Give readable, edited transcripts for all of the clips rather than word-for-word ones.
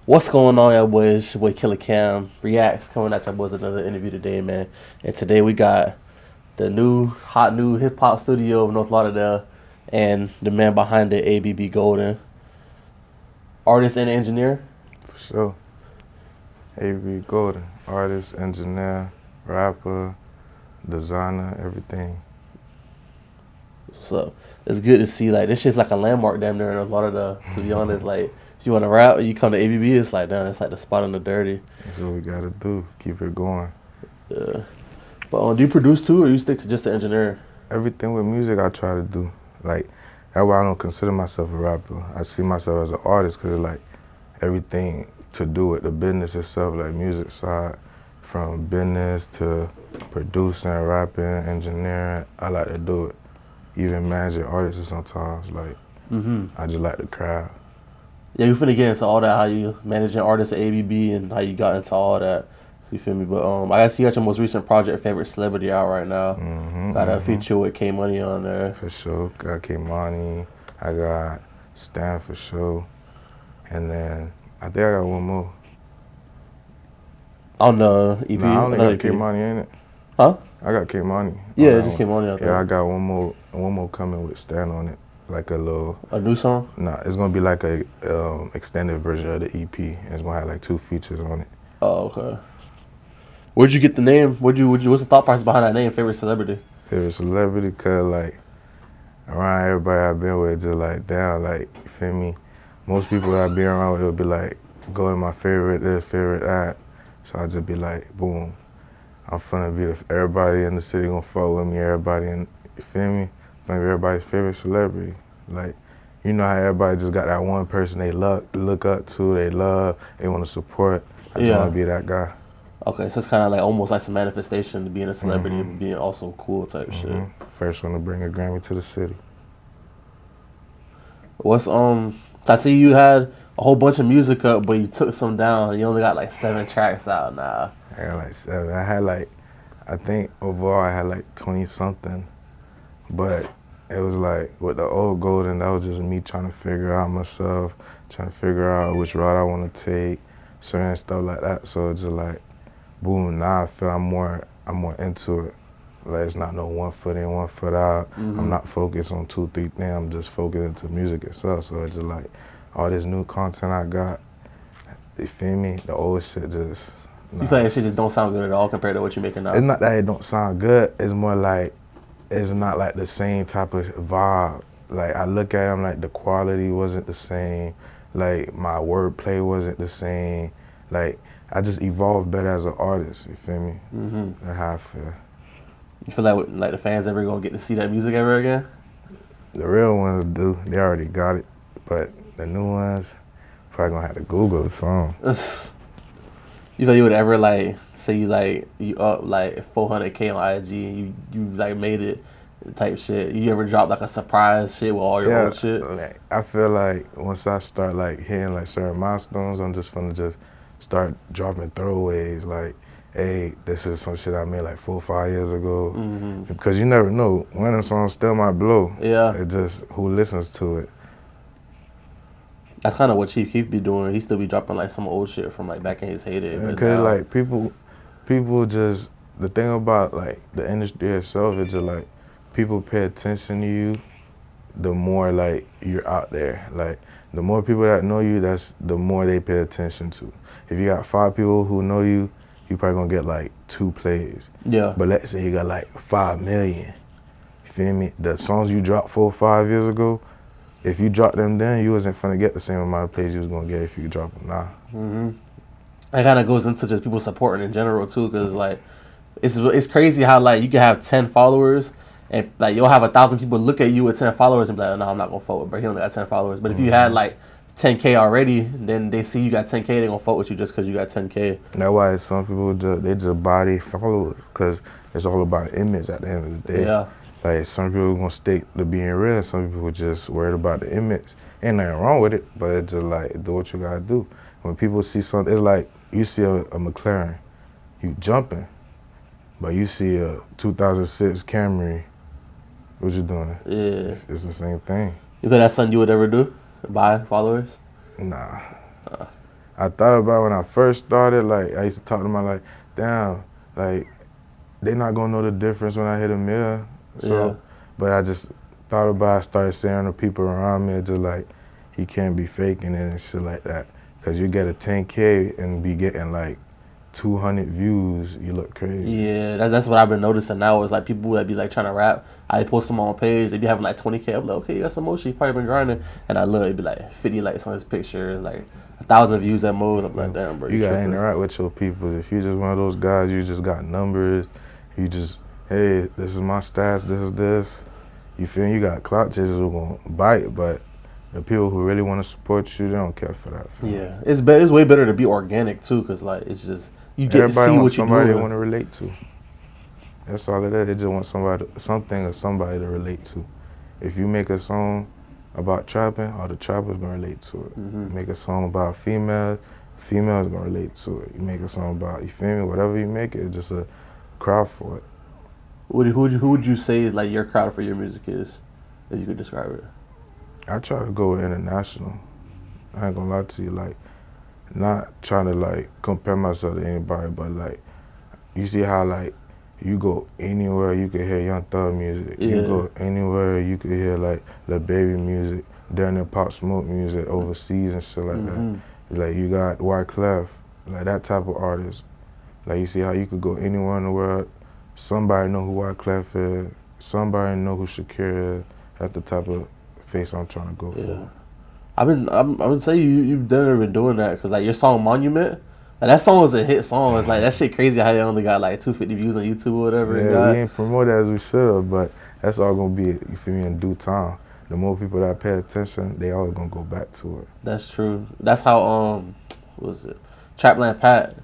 What's going on, y'all boys? It's your boy Killacamreacts coming at y'all boys with another interview today, man. And today we got the new hip hop studio of North Lauderdale and the man behind it, ABB Golden, artist and engineer. For sure. ABB Golden, artist, engineer, rapper, designer, everything. So it's good to see, like, this shit's like a landmark damn near in North Lauderdale. To be honest, like, if you want to rap, you come to ABB, it's like, damn, it's like the spot in the dirty. That's what we gotta do. Keep it going. Yeah. But do you produce too, or you stick to just the engineering? Everything with music I try to do. Like, that's why I don't consider myself a rapper. I see myself as an artist because like everything to do with the business itself, like music side, from business to producing, rapping, engineering, I like to do it. Even managing artists sometimes, like, I just like the craft. Yeah, you finna get into all that, how you managing artists at ABB and how you got into all that. You feel me? But I guess you got your most recent project, Favorite Celebrity, out right now. Got a feature with K Money on there. For sure. Got K Money. I got Stan for sure. And then I think I got one more. On the EP? Nah, I only got EP. K Money, ain't it? Huh? I got K Money. Yeah, it just K Money out there. Yeah, I got one more coming with Stan on it. Like a little. A new song? Nah, it's gonna be like a extended version of the EP. And it's gonna have like 2 features on it. Oh, okay. Where'd you get the name? What's the thought process behind that name, Favorite Celebrity? Favorite Celebrity, cause like around everybody I've been with, just like damn, like, you feel me? Most people that I be around with, it'll be like, go to my favorite this, favorite that. So I just be like, boom, I'm finna be everybody in the city gonna fuck with me. Everybody in, you feel me? Finna be everybody's favorite celebrity. Like, you know how everybody just got that one person they look up to, they love, they want to support. I just want to be that guy. Okay, so it's kind of like almost like some manifestation to being a celebrity and being also cool type shit. First one to bring a Grammy to the city. What's I see you had a whole bunch of music up, but you took some down. You only got like 7 tracks out now. I got like 7. I had like, I think overall I had like 20 something, but it was like with the old Golden, that was just me trying to figure out myself, trying to figure out which route I want to take, certain stuff like that. So it's just like, boom, now I feel I'm more into it. Like, it's not no 1 foot in, 1 foot out. I'm not focused on 2, 3 things. I'm just focused into music itself. So it's just like all this new content I got, you feel me? The old shit just. Nah. You feel like that shit just don't sound good at all compared to what you're making now? It's not that it don't sound good. It's more like it's not like the same type of vibe. Like, I look at them like the quality wasn't the same. Like, my wordplay wasn't the same. Like, I just evolved better as an artist, you feel me? That's how I feel. You feel like the fans ever gonna get to see that music ever again? The real ones do. They already got it. But the new ones, probably gonna have to Google the song. You thought you would ever like say you up like 400K on IG, you like made it type shit? You ever drop like a surprise shit with all your old shit? Like, I feel like once I start like hitting like certain milestones, I'm just gonna just start dropping throwaways like, hey, this is some shit I made like 4 or 5 years ago. Because you never know, one of them songs still might blow. Yeah. It's just who listens to it. That's kind of what Chief Keef be doing. He still be dropping like some old shit from like back in his heyday. Because like people just, the thing about like the industry itself is just like people pay attention to you the more like you're out there. Like, the more people that know you, that's the more they pay attention to. If you got 5 people who know you, you probably gonna get like 2 plays. Yeah. But let's say you got like 5 million. You feel me? The songs you dropped 4 or 5 years ago, if you dropped them then, you wasn't finna get the same amount of plays you was gonna get if you drop them now. It kind of goes into just people supporting in general too, because like it's crazy how like you can have 10 followers and like you'll have 1,000 people look at you with 10 followers and be like, no, I'm not gonna vote with, but he only got 10 followers. But if you had like 10K already, then they see you got 10K, they gonna vote with you just because you got 10K. That's why some people just body followers, because it's all about image at the end of the day. Yeah. Like, some people gonna stick to being real, some people just worried about the image. Ain't nothing wrong with it, but it's just like, do what you gotta do. When people see something, it's like you see a McLaren, you jumping, but you see a 2006 Camry, what you doing? Yeah. It's the same thing. You think that's something you would ever do? Buy followers? Nah. I thought about when I first started, like, I used to talk to my, like, damn, like, they not gonna know the difference when I hit a mill. So, Yeah. but I just thought about it, started saying to people around me, just like, he can't be faking it and shit like that. Cause you get a 10K and be getting like 200 views, you look crazy. Yeah, that's what I've been noticing now is like people that be like trying to rap. I post them on my page. They be having like 20K. I'm like, okay, you got some motion. You probably been grinding. And I look, it be like 50 likes on his picture, like 1,000 views at most. I'm like, damn, bro, You gotta tripping. interact with your people. If you just one of those guys, you just got numbers. You just, hey, this is my stats. This is this. You feel me? You got clout chasers who gonna bite, but the people who really want to support you, they don't care for that. Yeah, it's better. It's way better to be organic too, cause like it's just you get Everybody to see wants what you're somebody they doing. want to relate to. That's all it is. They just want something or somebody to relate to. If you make a song about trapping, all the trappers gonna relate to it. Mm-hmm. Make a song about females gonna relate to it. You make a song about, you feel me? Whatever you make, it's just a crowd for it. Who would you say is like your crowd for your music is, if you could describe it? I try to go with international. I ain't gonna lie to you, like, not trying to like compare myself to anybody, but like, you see how like you go anywhere you can hear Young Thug music. Yeah. You go anywhere you can hear like the Baby music, down there Pop Smoke music overseas and shit like that. Like you got Wyclef, like that type of artist. Like you see how you could go anywhere in the world, somebody know who Wyclef is, somebody know who Shakira is. That's the type of face I'm trying to go for. I've been saying you've never been doing that because like your song Monument, like that song was a hit song. It's like that shit crazy how you only got like 250 views on YouTube or whatever. Yeah, we ain't promote it as we should, but that's all gonna be, you feel me, in due time. The more people that pay attention, they always gonna go back to it. That's true. That's how what was it? Trapland Pat.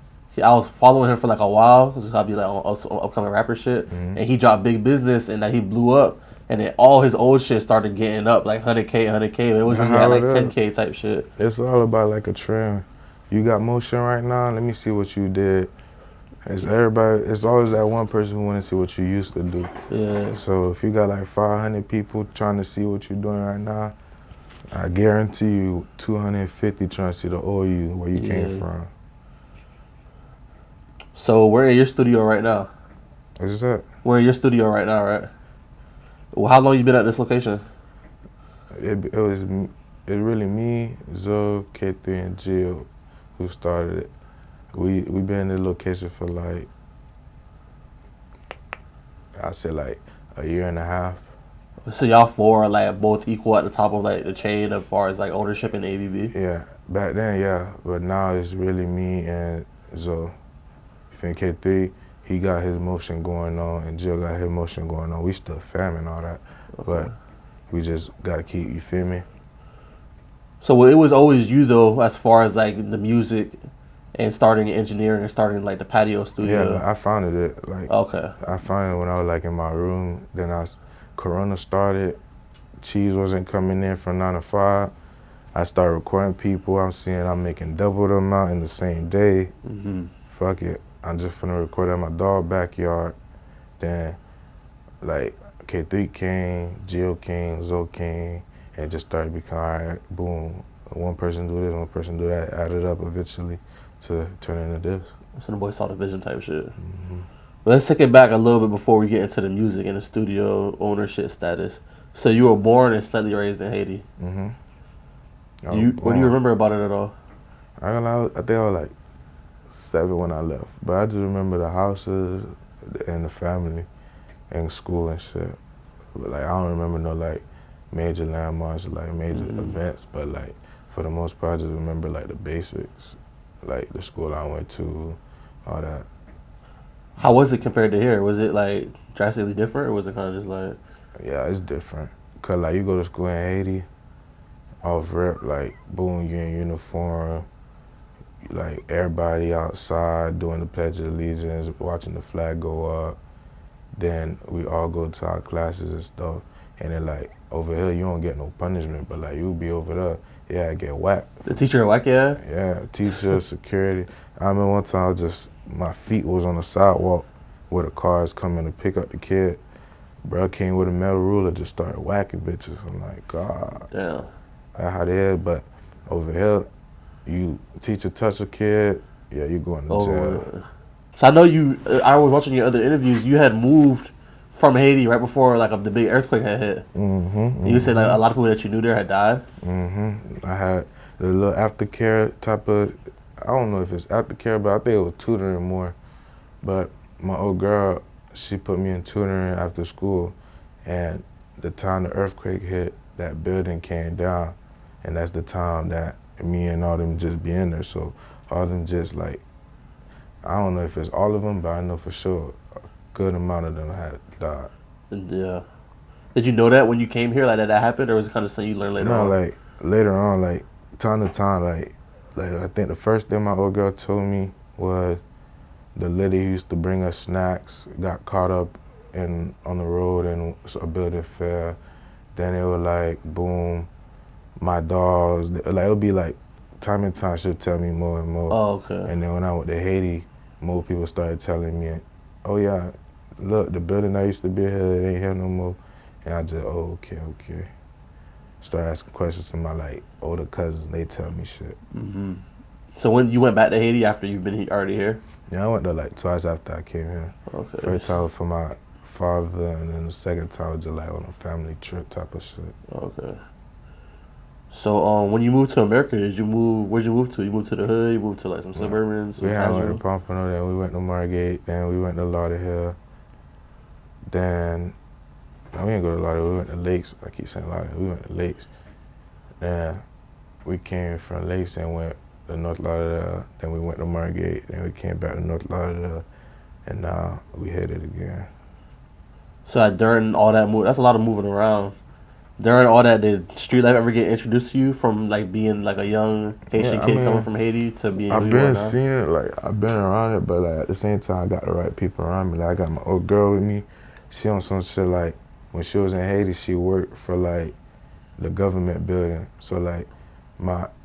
I was following him for like a while. This is probably like on upcoming rapper shit, and he dropped Big Business, and that he blew up. And then all his old shit started getting up like 100K. But it was really at like 10K type shit. It's all about like a trend. You got motion right now. Let me see what you did. It's everybody. It's always that one person who want to see what you used to do. Yeah. So if you got like 500 people trying to see what you're doing right now, I guarantee you 250 trying to see the old you, where you came from. So we're in your studio right now. What's that? We're in your studio right now, right? Well, how long you been at this location? It really me, Zoe, K3, and Jill who started it. We been in this location for like, I say like a year and a half. So y'all four are like both equal at the top of like the chain as far as like ownership in ABB? Yeah, back then, yeah, but now it's really me and Zoe. K3, he got his motion going on, and Jill got his motion going on. We still family and all that, but we just gotta keep, you feel me? So it was always you though, as far as like the music and starting engineering and starting like the patio studio. Yeah, I founded it. Like, I found it when I was like in my room. Then Corona started. Cheese wasn't coming in from 9 to 5. I started recording people. I'm seeing I'm making double the amount in the same day. Fuck it. I'm just finna record at my dog backyard. Then, like, K3 came, Jill came, Zoe came, and it just started becoming, all right, boom. One person do this, one person do that, added up eventually to turn into this. So the boy saw the vision type shit. But let's take it back a little bit before we get into the music and the studio ownership status. So you were born and slightly raised in Haiti. What do you remember about it at all? I think I was like 7 when I left, but I just remember the houses and the family and school and shit. But like I don't remember no like major landmarks or like major events, but like for the most part I just remember like the basics, like the school I went to, all that. How was it compared to here? Was it like drastically different, or was it kind of just like? Yeah, it's different. Cause like you go to school in Haiti, off rip, like boom, you in uniform. Like everybody outside doing the Pledge of Allegiance, watching the flag go up. Then we all go to our classes and stuff. And then like over here, you don't get no punishment, but like you be over there, yeah, I get whacked. The teacher whack, yeah? Yeah, teacher, security. I remember one time my feet was on the sidewalk where the cars coming to pick up the kid. Bro came with a metal ruler, just started whacking bitches. I'm like, God. Damn. That's how they is, but over here, you teach or touch a kid, yeah, you going to jail. So I know you. I was watching your other interviews. You had moved from Haiti right before like the big earthquake had hit. Mm-hmm. You said like a lot of people that you knew there had died. Mm-hmm. I had the little aftercare type of. I don't know if it's aftercare, but I think it was tutoring more. But my old girl, she put me in tutoring after school, and the time the earthquake hit, that building came down, and that's the time that me and all them just be in there. So all them just like, I don't know if it's all of them, but I know for sure a good amount of them had died. Yeah. Did you know that when you came here, like that happened, or was it kind of something you learned later on? No, like later on, like time to time, like I think the first thing my old girl told me was the lady who used to bring us snacks got caught up on the road and a building fell. Then it was like boom, my dogs. Like it would be like time and time she'll tell me more and more. Oh, okay. And then when I went to Haiti, more people started telling me, oh yeah, look, the building that used to be here, it ain't here no more. And I just, oh, okay. Start asking questions to my like older cousins. They tell me shit. Mm-hmm. So when you went back to Haiti after you've been already here? Yeah, I went there like twice after I came here. Okay. First time was for my father, and then the second time was just like on a family trip type of shit. Okay. So when you moved to America, where'd you move to? You moved to the hood? You moved to like some suburban? Some we had went casual? to Pompano, then we went to Margate, then we went to Lauderdale. Then no, we didn't go to Lauderdale, we went to Lakes. I keep saying Lauderdale, we went to Lakes. Then we came from Lakes and went to North Lauderdale, then we went to Margate, then we came back to North Lauderdale, and now we headed again. So during all that move, that's a lot of moving around. During all that, did street life ever get introduced to you from like being like a young Haitian kid coming from Haiti to being I've who you are been now? seeing it, like I've been around it, but like at the same time I got the right people around me. Like I got my old girl with me. She on some shit like when she was in Haiti, she worked for like the government building. So like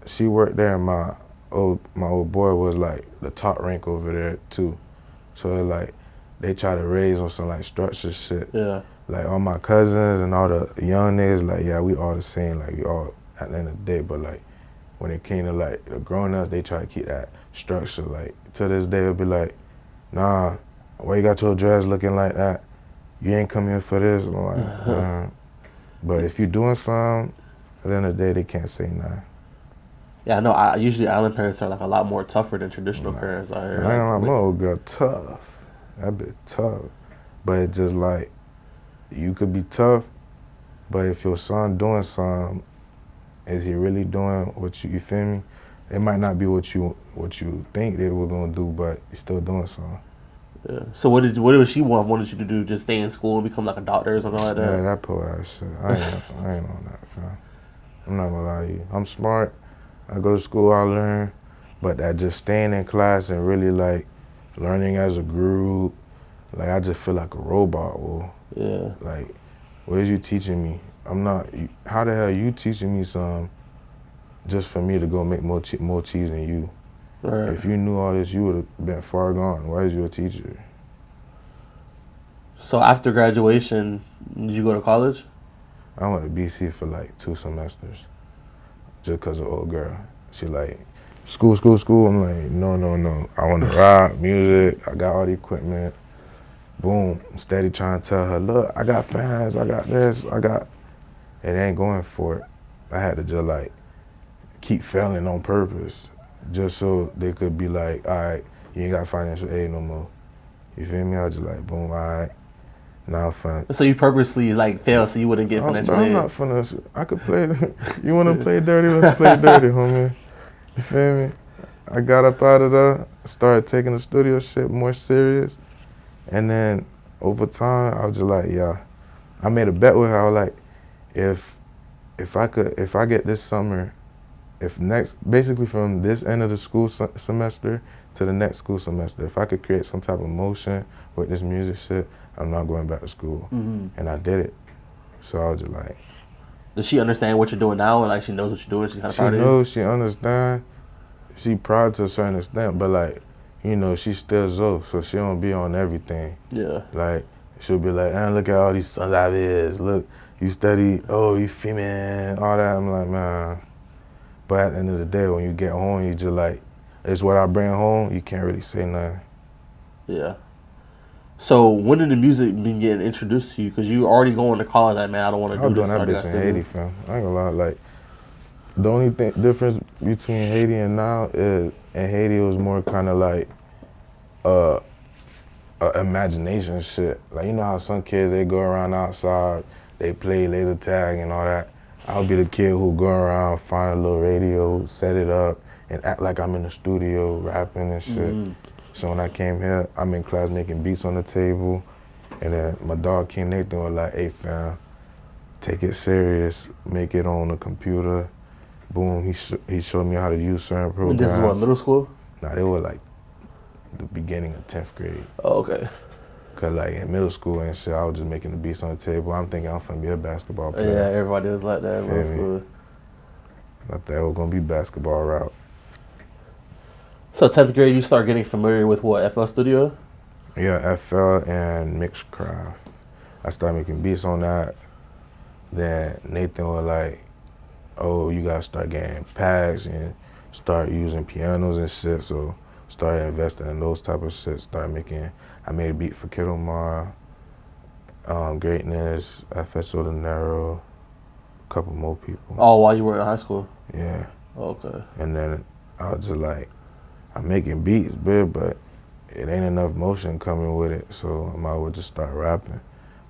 she worked there, and my old boy was like the top rank over there too. So like they try to raise on some like structure shit. Yeah. Like all my cousins and all the young niggas, like yeah, we all the same. Like we all at the end of the day, but like when it came to like the grown ups, they try to keep that structure. Like to this day, it'll be like, nah, why you got your dress looking like that? You ain't come here for this. I'm like, nah. But if you doing something, at the end of the day, they can't say nah. Yeah, I know. Usually island parents are like a lot more tougher than traditional parents. I hear. Man, my old girl tough. That bit tough. But it's just like, you could be tough, but if your son doing something, is he really doing what you feel me? It might not be what you think they were gonna do, but he's still doing something. Yeah. So what did she wanted you to do? Just stay in school and become like a doctor or something like that? Yeah, that poor ass shit. I ain't on that, fam. I'm not gonna lie to you. I'm smart. I go to school, I learn, but that just staying in class and really like learning as a group, like I just feel like a robot. Well, yeah. Like, what is you teaching me? I'm not. How the hell you teaching me some just for me to go make more cheese than you? Right. If you knew all this, you would have been far gone. Why is you a teacher? So after graduation, did you go to college? I went to BC for like 2 semesters, just cause of old girl. She like, school. I'm like, no. I want to rock music. I got all the equipment. Boom, steady trying to tell her, look, I got fans, I got this, it ain't going for it. I had to just like keep failing on purpose, just so they could be like, all right, you ain't got financial aid no more. You feel me? I was just like, boom, all right, now fine. So you purposely like failed so you wouldn't get financial aid? I'm not finna, I could play, you wanna play dirty, let's play dirty, homie. You feel me? I got up out of there, started taking the studio shit more serious. And then over time, I was just like, yeah. I made a bet with her. I was like, if I get this summer, basically from this end of the school semester to the next school semester, if I could create some type of motion with this music shit, I'm not going back to school. Mm-hmm. And I did it. So I was just like. Does she understand what you're doing now, and like she knows what you're doing? She's kind of proud of you. She knows, she understands. She proud to a certain extent, but like. You know, she's still Zoe, so she don't be on everything. Yeah. Like, she'll be like, look at all these sons out here. Look, you study, oh, you female, all that. I'm like, man, But at the end of the day, when you get home, you just like, it's what I bring home. You can't really say nothing. Yeah. So when did the music been getting introduced to you? Because you already going to college, like, man, I don't want to I was do doing this. that bitch in Haiti, fam. I ain't gonna lie. Like, the only difference between Haiti and now is in Haiti it was more kind of like imagination shit. Like, you know how some kids, they go around outside, they play laser tag and all that. I'll be the kid who go around, find a little radio, set it up, and act like I'm in the studio rapping and shit. So when I came here, I'm in class making beats on the table, and then my dog King Nathan was like, hey fam, take it serious, make it on the computer. Boom, he showed me how to use certain programs. This is what, middle school? Nah, they were like the beginning of 10th grade. Oh, okay. Cause like in middle school and shit, I was just making the beats on the table. I'm thinking I'm finna be a basketball player. Yeah, everybody was like that in middle school. I thought it was gonna be basketball route. So 10th grade, you start getting familiar with what, FL Studio? Yeah, FL and Mixcraft. I started making beats on that. Then Nathan was like, oh, you gotta start getting packs and start using pianos and shit. So started investing in those type of shit. I made a beat for Killacam, Greatness, FSO De Niro, a couple more people. Oh, while you were in high school? Yeah. Okay. And then I was just like, I'm making beats, but it ain't enough motion coming with it, so I might as well just start rapping.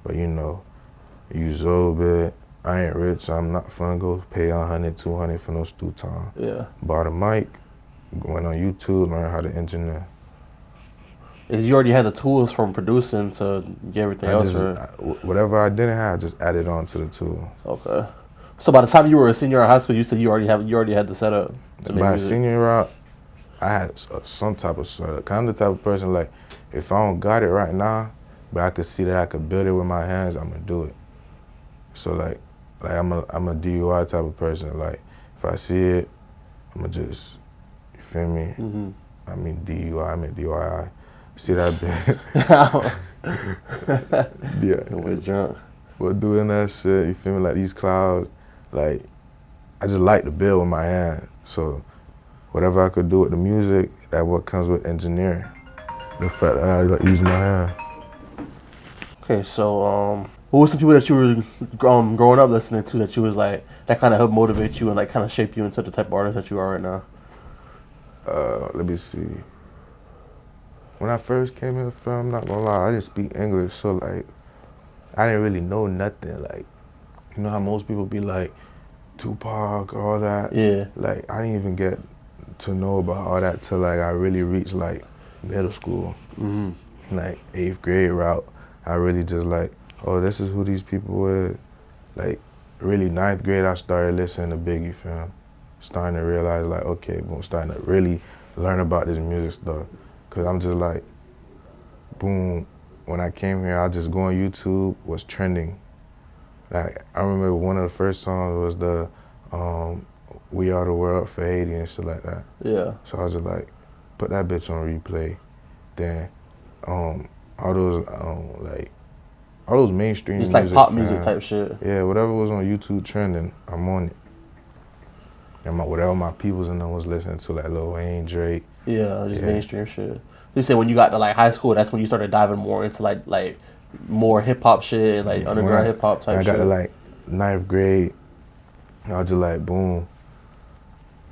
But you know, use so bit. I ain't rich, so I'm not finna go pay $100, $200 for no studio time. Yeah. Bought a mic, went on YouTube, learned how to engineer. Is you already had the tools from producing to get everything else, right? Whatever I didn't have, I just added on to the tool. Okay. So by the time you were a senior in high school, you said you already had the setup to make By music. senior route, I had some type of setup. Kind of the type of person like, if I don't got it right now, but I could see that I could build it with my hands, I'm gonna do it. So like I'm a DUI type of person. Like if I see it, I'm gonna just, you feel me? Mm-hmm. I mean DUI, I mean DUI. See that bit? Yeah. We're drunk. But doing that shit, you feel me? Like these clouds, like I just like to build with my hand. So whatever I could do with the music, that's what comes with engineering. The fact that I like use my hand. Okay, so what were some people that you were growing up listening to that you was like that kind of helped motivate you and like kind of shape you into the type of artist that you are right now? Let me see. When I first came here, I'm not gonna lie, I didn't speak English, so like I didn't really know nothing. Like, you know how most people be like Tupac, all that. Yeah. Like I didn't even get to know about all that till like I really reached like middle school. Mm-hmm. Like 8th grade route, I really just like, oh, this is who these people were. Like really 9th grade, I started listening to Biggie, fam. Starting to realize like, okay, I'm starting to really learn about this music stuff. Cause I'm just like, boom, when I came here, I just go on YouTube, what's trending. Like I remember one of the first songs was the We Are the World for Haiti and shit like that. Yeah. So I was just like, put that bitch on replay. Then all those mainstream Just music, like pop music type shit. Yeah, whatever was on YouTube trending, I'm on it. And whatever my peoples in them was listening to, like Lil Wayne, Drake. Yeah, just mainstream shit. You said when you got to like high school, that's when you started diving more into like more hip hop shit, like underground hip hop type shit. I got to like 9th grade, I was just like, boom.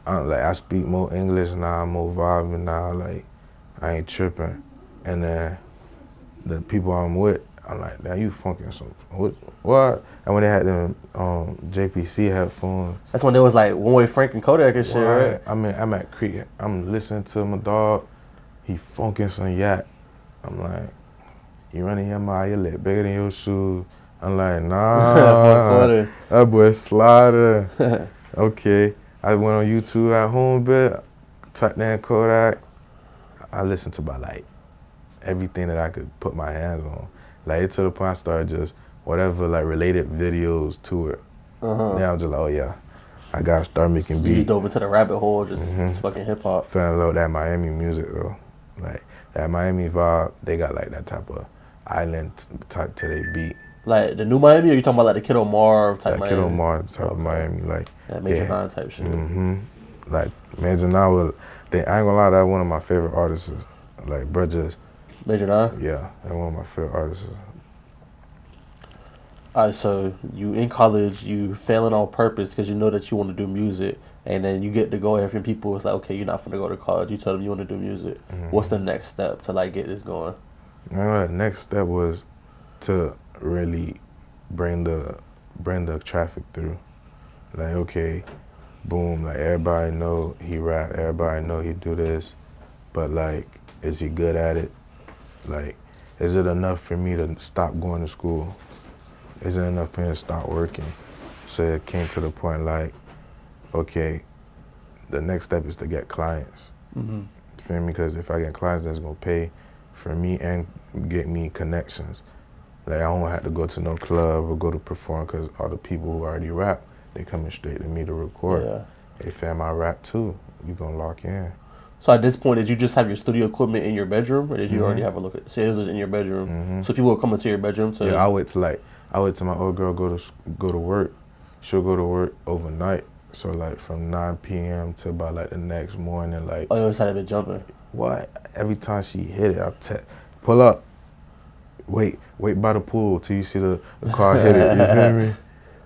I speak more English now, I'm more vibing now, like I ain't tripping. And then the people I'm with, I'm like, damn, you funkin' something. What? And when they had them JPC headphones. That's when there was like One Way Frank and Kodak and shit, right? I'm at Creek. I'm listening to my dog. He funkin' some yak. I'm like, you running your mouth, your leg bigger than your shoes. I'm like, nah, that boy slider. Okay. I went on YouTube at home a bit, typed in Kodak. I listened to about like everything that I could put my hands on. Like it to the point I started just whatever like related videos to it. Now I'm just like, oh yeah, I gotta start making beats. You dove into the rabbit hole, just fucking hip hop. Fell in love with that Miami music though. Like that Miami vibe, they got like that type of island type to their beat. Like the new Miami, or you talking about like the Kiddo Marv type like Miami? Kiddo Marv type of Miami, like that Major 9 type shit. Like Major Nine was, I ain't gonna lie, that's one of my favorite artists. Like, bro, just Major Nine? yeah, that's one of my favorite artists. All right, so you in college, you failing on purpose because you know that you want to do music, and then you get to go here from people. It's like, okay, you're not gonna go to college. You tell them you want to do music. What's the next step to like get this going? The next step was to really bring the traffic through. Like, okay, boom, like everybody know he rap, everybody know he do this, but like, is he good at it? Like, is it enough for me to stop going to school? Is it enough for me to stop working? So it came to the point like, okay, the next step is to get clients. You feel me? Because if I get clients, that's gonna pay for me and get me connections. Like, I don't have to go to no club or go to perform because all the people who already rap, they coming straight to me to record. Yeah. Hey fam, I rap too. You gonna lock in. So at this point, did you just have your studio equipment in your bedroom, or did you already have a look at? So it was just in your bedroom. So people would come into your bedroom to. Yeah, I wait till my old girl go to work. She'll go to work overnight. So like from 9 p.m. to about like the next morning, like. Oh, you always had it jumping. What? Every time she hit it, I'll pull up. Wait by the pool till you see the car hit it. You feel me?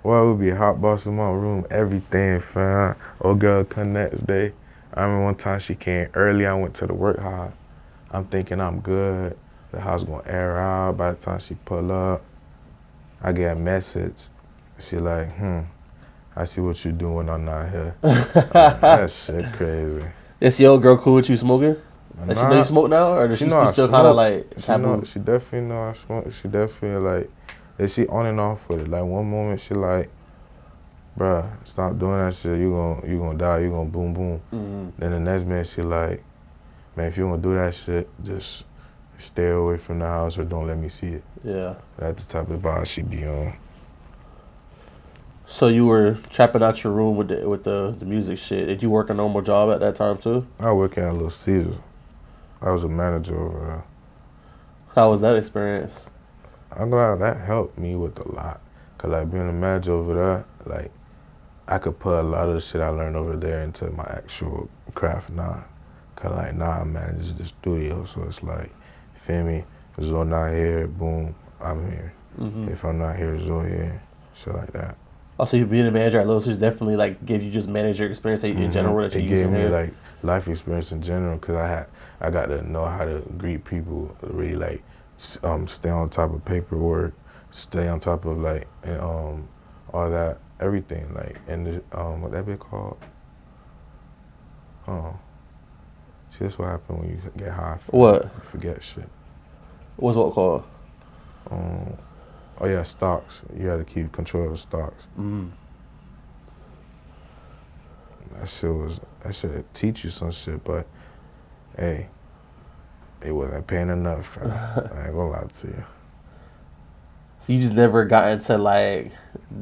Well, it would be hot boss in my room, everything, fam. Old girl come next day. I remember one time she came early. I went to the work hall. I'm thinking I'm good. The house gonna air out. By the time she pull up, I get a message. She like, I see what you doing when I'm not here. That shit crazy. Is the old girl cool with you smoking? Does she know you smoke now, or does she still kind of like taboo? She definitely know I smoke. She definitely like, she on and off with it. Like one moment she like, bruh, stop doing that shit. You gonna die. You gonna boom boom. Then the next minute she like, man, if you gonna do that shit, just stay away from the house or don't let me see it. Yeah. That's the type of vibe she be on. So you were trapping out your room with the music shit. Did you work a normal job at that time too? I work at Little Caesars. I was a manager over there. How was that experience? I'm glad that helped me with a lot. Cause like being a manager over there, like I could put a lot of the shit I learned over there into my actual craft now. Cause like now I manage the studio, so it's like, feel me? If Zoe not here, boom, I'm here. If I'm not here, Zoe here, shit like that. Also, you being a manager at Little Caesars definitely like gave you just manager experience in general that you It use gave me here. like life experience in general, cause I got to know how to greet people, really like stay on top of paperwork, stay on top of like all that, everything, like, and the, what that be called? See, that's what happens when you get high. What? You forget shit. What's what called? Oh yeah, stocks. You got to keep control of the stocks. That shit teach you some shit, but hey, it wasn't paying enough. I ain't gonna lie to you. So you just never got into like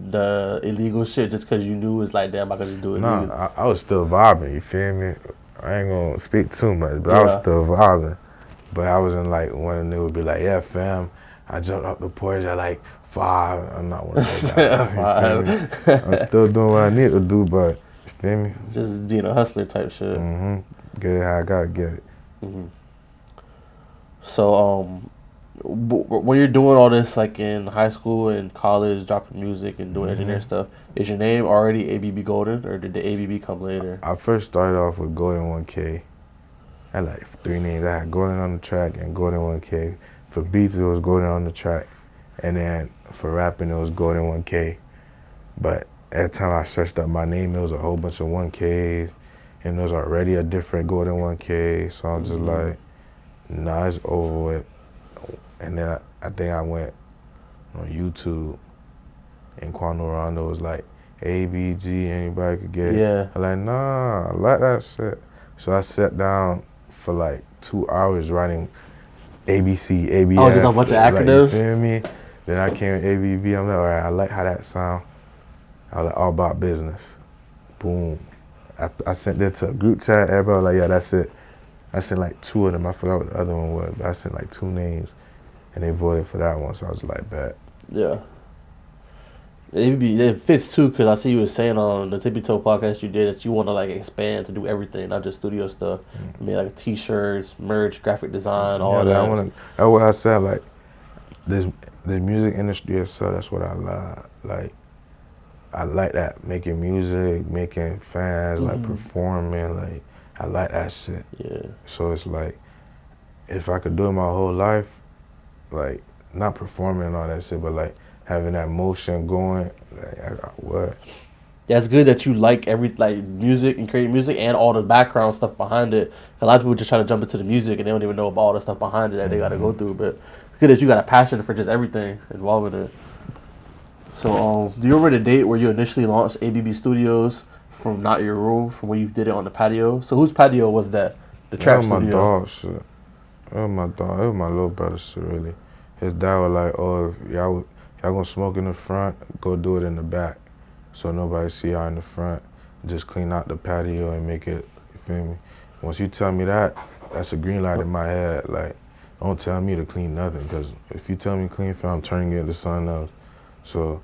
the illegal shit just because you knew it was like, damn, I could do it. Nah, I was still vibing. You feel me? I ain't gonna speak too much, but I was still vibing. But I wasn't like one of them would be like, yeah, fam, I jumped up the porch at like 5. I'm not one of those guys. 5. I'm still doing what I need to do, but you feel me? Just being a hustler type shit. Get it how I gotta get it. So when you're doing all this like in high school and college, dropping music and doing engineer stuff, is your name already ABB Golden, or did the ABB come later? I first started off with Golden 1K. I had like 3 names. I had Golden on the track and Golden 1K. For beats, it was Golden on the track. And then for rapping, it was Golden 1K. But every time I searched up my name, it was a whole bunch of 1Ks. And there was already a different Golden 1K. So I'm just like, nah, it's over with. And then I think I went on YouTube, and Quando Rondo was like, ABG, anybody could get it. Yeah. I'm like, nah, I like that shit. So I sat down for like 2 hours writing ABC, ABF. Oh, just a bunch of acronyms? Like, you feel me? Then I came with ABB. I'm like, all right, I like how that sound. I was like, all about business. Boom. I sent that to a group chat. Everybody was like, yeah, that's it. I sent like 2 of them. I forgot what the other one was, but I sent like 2 names, and they voted for that one. So I was like, bet. Yeah. It fits too because I see you were saying on the Tippy Toe podcast you did that you want to like expand to do everything, not just studio stuff. I mean, like t-shirts, merch, graphic design, all Yeah, that I that. want to. That's what I said. Like this, the music industry itself. That's what I love. Like I like that, making music, making fans, like performing. Like I like that shit. Yeah. So it's like if I could do it my whole life, like not performing and all that shit, but like having that motion going, like I would. Yeah, it's good that you like every like music and creating music and all the background stuff behind it. A lot of people just try to jump into the music and they don't even know about all the stuff behind it that they got to go through. But it's good that you got a passion for just everything involved in it. So, do you remember the date where you initially launched ABB Studios from not your room, from where you did it on the patio? So, whose patio was that? The That trap was my studio. dog shit. That was my dog. It was my little brother shit, really. His dad was like, "Oh, if y'all gonna smoke in the front, go do it in the back, so nobody see y'all in the front. Just clean out the patio and make it." You feel me? Once you tell me that, that's a green light in my head. Like, don't tell me to clean nothing, because if you tell me clean, I'm turning it into something else. So,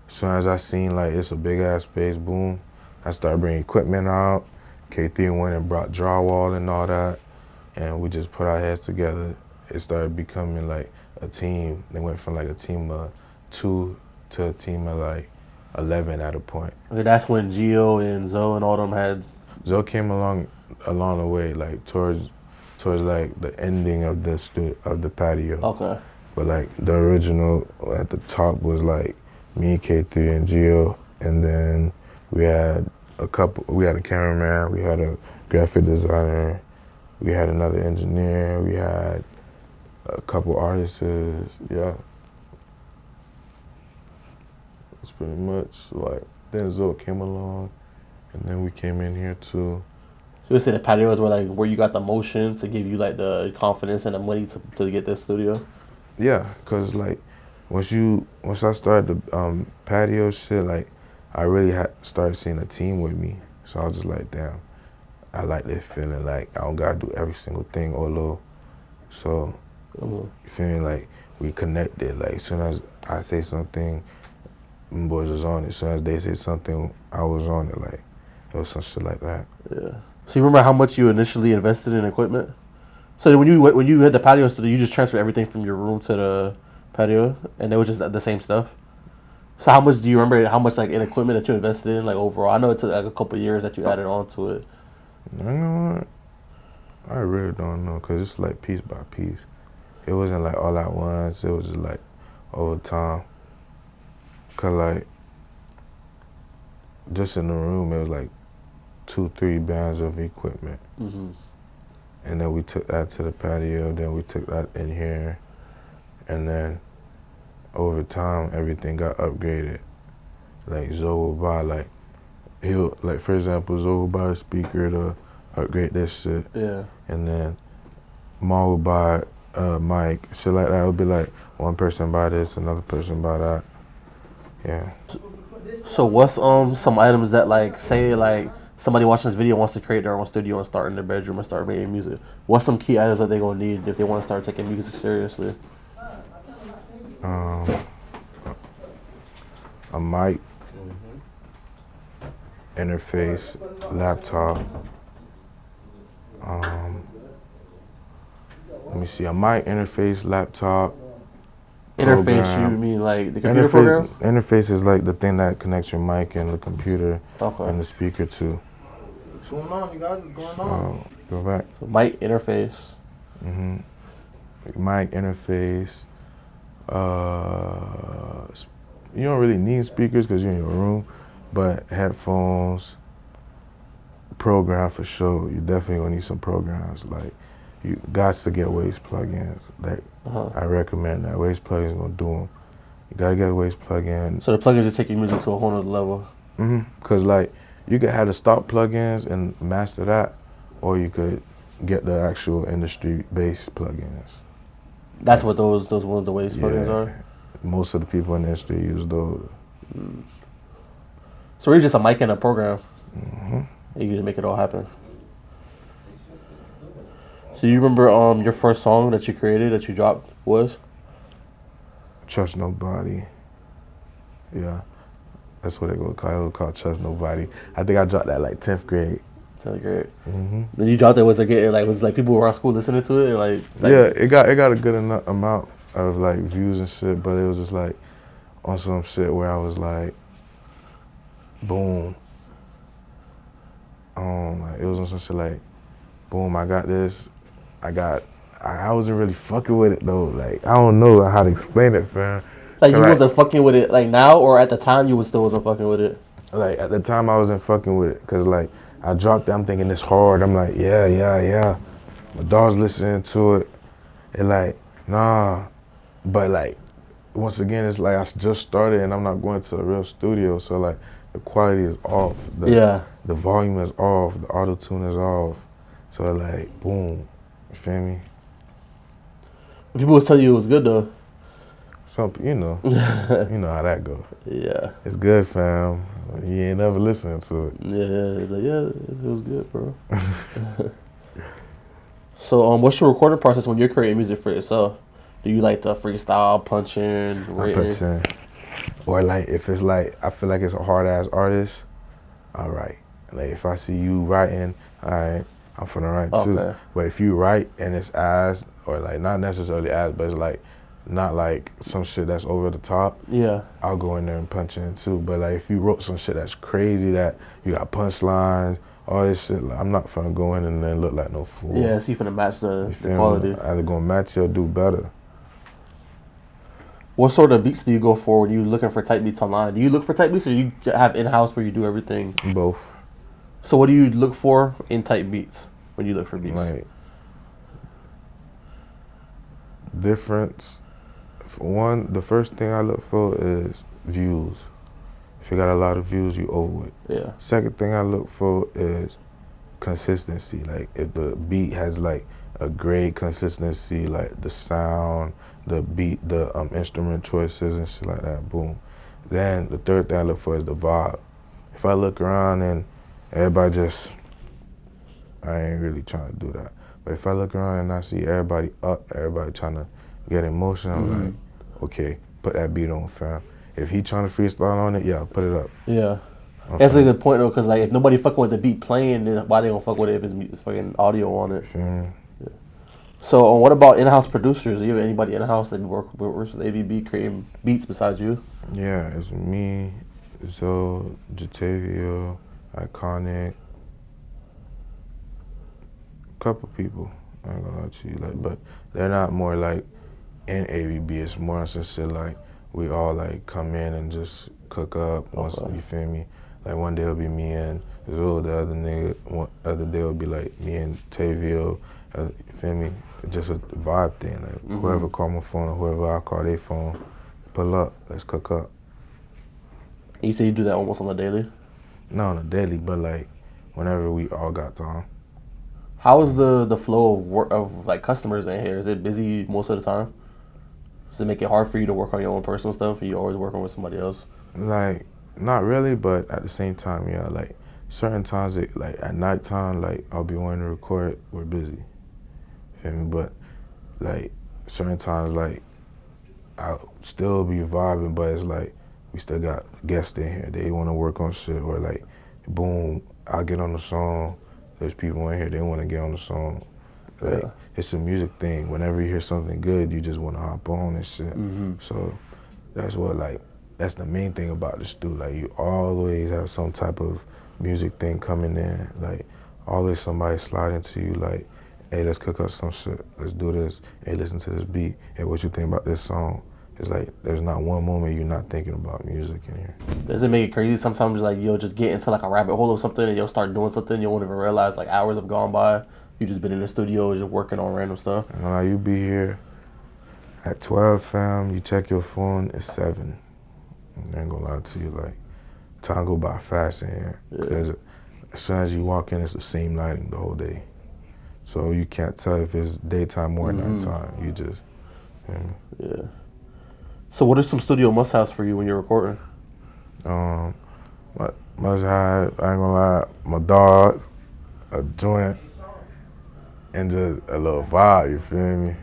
as soon as I seen like it's a big ass space, boom, I started bringing equipment out. K3 went and brought drywall and all that, and we just put our heads together. It started becoming like a team. They went from like a team of 2 to a team of like 11 at a point. Okay, that's when Gio and Zoe and all them had. Zoe came along the way, like towards like the ending of the patio. Okay. But like the original at the top was like me, K3, and Gio, and then we had a cameraman, we had a graphic designer, we had another engineer, we had a couple artists. Yeah, it's pretty much like then Zoe came along, and then we came in here too. So you would say the patios were like where you got the motion to give you like the confidence and the money to get this studio? Yeah, cause like once I started the patio shit, like I really started seeing a team with me. So I was just like, damn, I like this feeling. Like I don't gotta do every single thing or low. So you feel me? Like we connected. Like as soon as I say something, them boys was on it. As soon as they say something, I was on it. Like it was some shit like that. Yeah. So you remember how much you initially invested in equipment? So when you had the patio studio, you just transferred everything from your room to the patio, and it was just the same stuff. So how much do you remember? How much like in equipment that you invested in, like overall? I know it took like a couple of years that you added on to it. You know what? I really don't know, cause it's like piece by piece. It wasn't like all at once. It was just like over time. Cause like just in the room, it was like 2-3 bands of equipment. And then we took that to the patio, then we took that in here, and then over time, everything got upgraded. Like Zoe would buy for example, Zoe would buy a speaker to upgrade this shit. Yeah. And then Ma would buy a mic, shit like that. It would be like one person buy this, another person buy that. Yeah. So what's some items that like say like somebody watching this video wants to create their own studio and start in their bedroom and start making music? What's some key items that they're gonna need if they want to start taking music seriously? A mic, interface, laptop. Let me see, a mic, interface, laptop. Interface, program. you mean like the computer program? Interface is like the thing that connects your mic and the computer and the speaker too. What's going on, you guys? What's going on? Go back. So mic, interface. Mic, interface. You don't really need speakers because you're in your room, but headphones, program for sure. You definitely gonna need some programs. Like you got to get waist plugins. Like I recommend that. Waist plugins gonna do them. You gotta get a waist plugin. So the plugins just take your music to a whole nother level. Cause like you could have the stock plugins and master that, or you could get the actual industry-based plugins. That's what those ones, the waist plugins are? Most of the people in the industry use those. So we're just a mic and a program. You can just make it all happen. So you remember your first song that you created, that you dropped was? Trust Nobody. Yeah. That's what they go call it. It was called Trust Nobody. I think I dropped that like 10th grade. 10th grade. Mm-hmm. Then you dropped it. Was it getting like people around school listening to it and like Yeah, it got a good enough amount of like views and shit, but it was just like on some shit where I was like, boom. Like it was on some shit like, boom, I got this. I wasn't really fucking with it though. Like I don't know how to explain it, fam. you wasn't fucking with it like now, or at the time you still wasn't fucking with it. Like at the time I wasn't fucking with it, cause like I dropped it. I'm thinking it's hard. I'm like, yeah. My dog's listening to it. And like, nah. But like, once again, it's like I just started and I'm not going to a real studio, so like the quality is off. The volume is off. The auto tune is off. So like, boom. You feel me? People was telling you it was good though. You know how that go. Yeah. It's good, fam. You ain't never listening to it. Yeah, it was good, bro. So, what's your recording process when you're creating music for yourself? Do you like to freestyle, punch in, written? Or like if it's like I feel like it's a hard ass artist, all right. Like if I see you writing, all right, I'm finna write too. But if you write and it's ass, or like not necessarily ass, but it's like not like some shit that's over the top, yeah, I'll go in there and punch in too. But like if you wrote some shit that's crazy, that you got punchlines, all this shit, like, I'm not finna go in and then look like no fool. Yeah, so you finna match the quality. Either gonna match it or do better. What sort of beats do you go for when you're looking for type beats online? Do you look for type beats, or you have in-house where you do everything? Both. So what do you look for in type beats when you look for beats? Like, difference. For one, the first thing I look for is views. If you got a lot of views, you over it. Yeah. Second thing I look for is consistency. Like if the beat has like a great consistency, like the sound, the beat, the instrument choices and shit like that, boom. Then the third thing I look for is the vibe. If I look around and everybody just, I ain't really trying to do that. But if I look around and I see everybody up, everybody trying to get in motion, I'm like, okay, put that beat on, fam. If he trying to freestyle on it, yeah, put it up. Yeah. That's a good point though, because like if nobody fucking with the beat playing, then why they gonna fuck with it if it's fucking audio on it? Yeah. So what about in-house producers? Do you have anybody in-house that works with ABB creating beats besides you? Yeah, it's me, Zoe, Jatavia, Iconic, couple people. I ain't gonna lie to you, like, but they're not more like in ABB. It's more on some shit like we all like come in and just cook up. Once you feel me? Like one day it'll be me and Zoe, the other day it'll be like me and Tavio. You feel me? It's just a vibe thing. Like whoever call my phone or whoever I call their phone, pull up, let's cook up. You say you do that almost on the daily? Not on a daily, but like whenever we all got time. How is the flow of work of like customers in here? Is it busy most of the time? Does it make it hard for you to work on your own personal stuff? Or you always working with somebody else? Like not really, but at the same time, yeah. Like certain times, like at nighttime, like I'll be wanting to record. We're busy. Feel me? But like certain times, like I'll still be vibing, but it's like we still got guests in here. They want to work on shit, or like, boom, I'll get on the song. There's people in here, they want to get on the song. Like, it's a music thing. Whenever you hear something good, you just want to hop on and shit. So that's what, like, that's the main thing about this dude. Like, you always have some type of music thing coming in. Like, always somebody sliding to you, like, hey, let's cook up some shit. Let's do this. Hey, listen to this beat. Hey, what you think about this song? It's like, there's not one moment you're not thinking about music in here. Does it make it crazy? Sometimes like you'll just get into like a rabbit hole of something and you'll start doing something you won't even realize like hours have gone by. You just been in the studio just working on random stuff. You be here at 12, fam, you check your phone, it's 7. I ain't gonna lie to you, like, time go by fast in here. Because as soon as you walk in, it's the same lighting the whole day. So you can't tell if it's daytime or nighttime. You just, Yeah. So what are some studio must-haves for you when you're recording? Must-have, I ain't gonna lie, my dog, a joint, and just a little vibe, you feel me?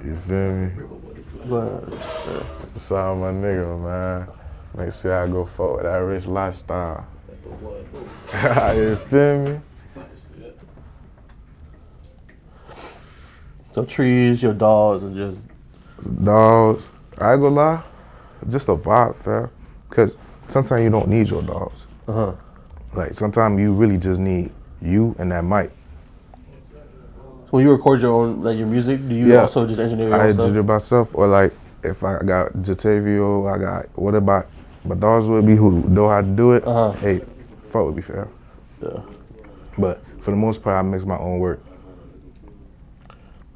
You feel me? Go ahead. So I'm a nigga, man. Make sure I go forward that rich lifestyle. You feel me? So trees, your dogs, and just Dogs. I ain't gonna lie, just a vibe, fam. Cause sometimes you don't need your dogs. Like sometimes you really just need you and that mic. So when you record your own, like your music, do you also just engineer your I own stuff? engineer myself, or like if I got Jatavio, I got what about my dogs with me who know how to do it. Hey, fuck with me, fam. Yeah. But for the most part, I mix my own work.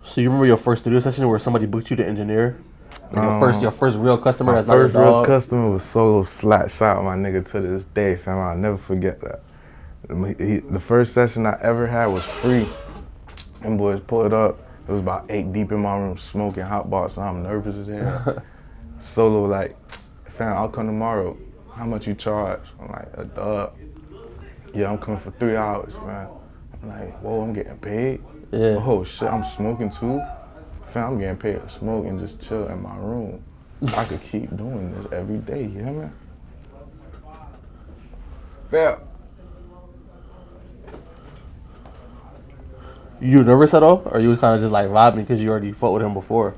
So you remember your first studio session where somebody booked you to engineer? Like your first real customer that's not your First real dog? customer was Solo Slap. Shout out my nigga to this day, fam. I'll never forget that. The first session I ever had was free. Them boys pulled up. It was about 8 deep in my room smoking hot box, so I'm nervous as hell. Solo like, fam, I'll come tomorrow. How much you charge? I'm like, a dub. Yeah, I'm coming for 3 hours, fam. I'm like, whoa, I'm getting paid? Yeah. Oh shit, I'm smoking too? Fam, I'm getting paid to smoke and just chill in my room. I could keep doing this every day, you hear me? Fam. You nervous at all? Or you kind of just like vibing because you already fought with him before?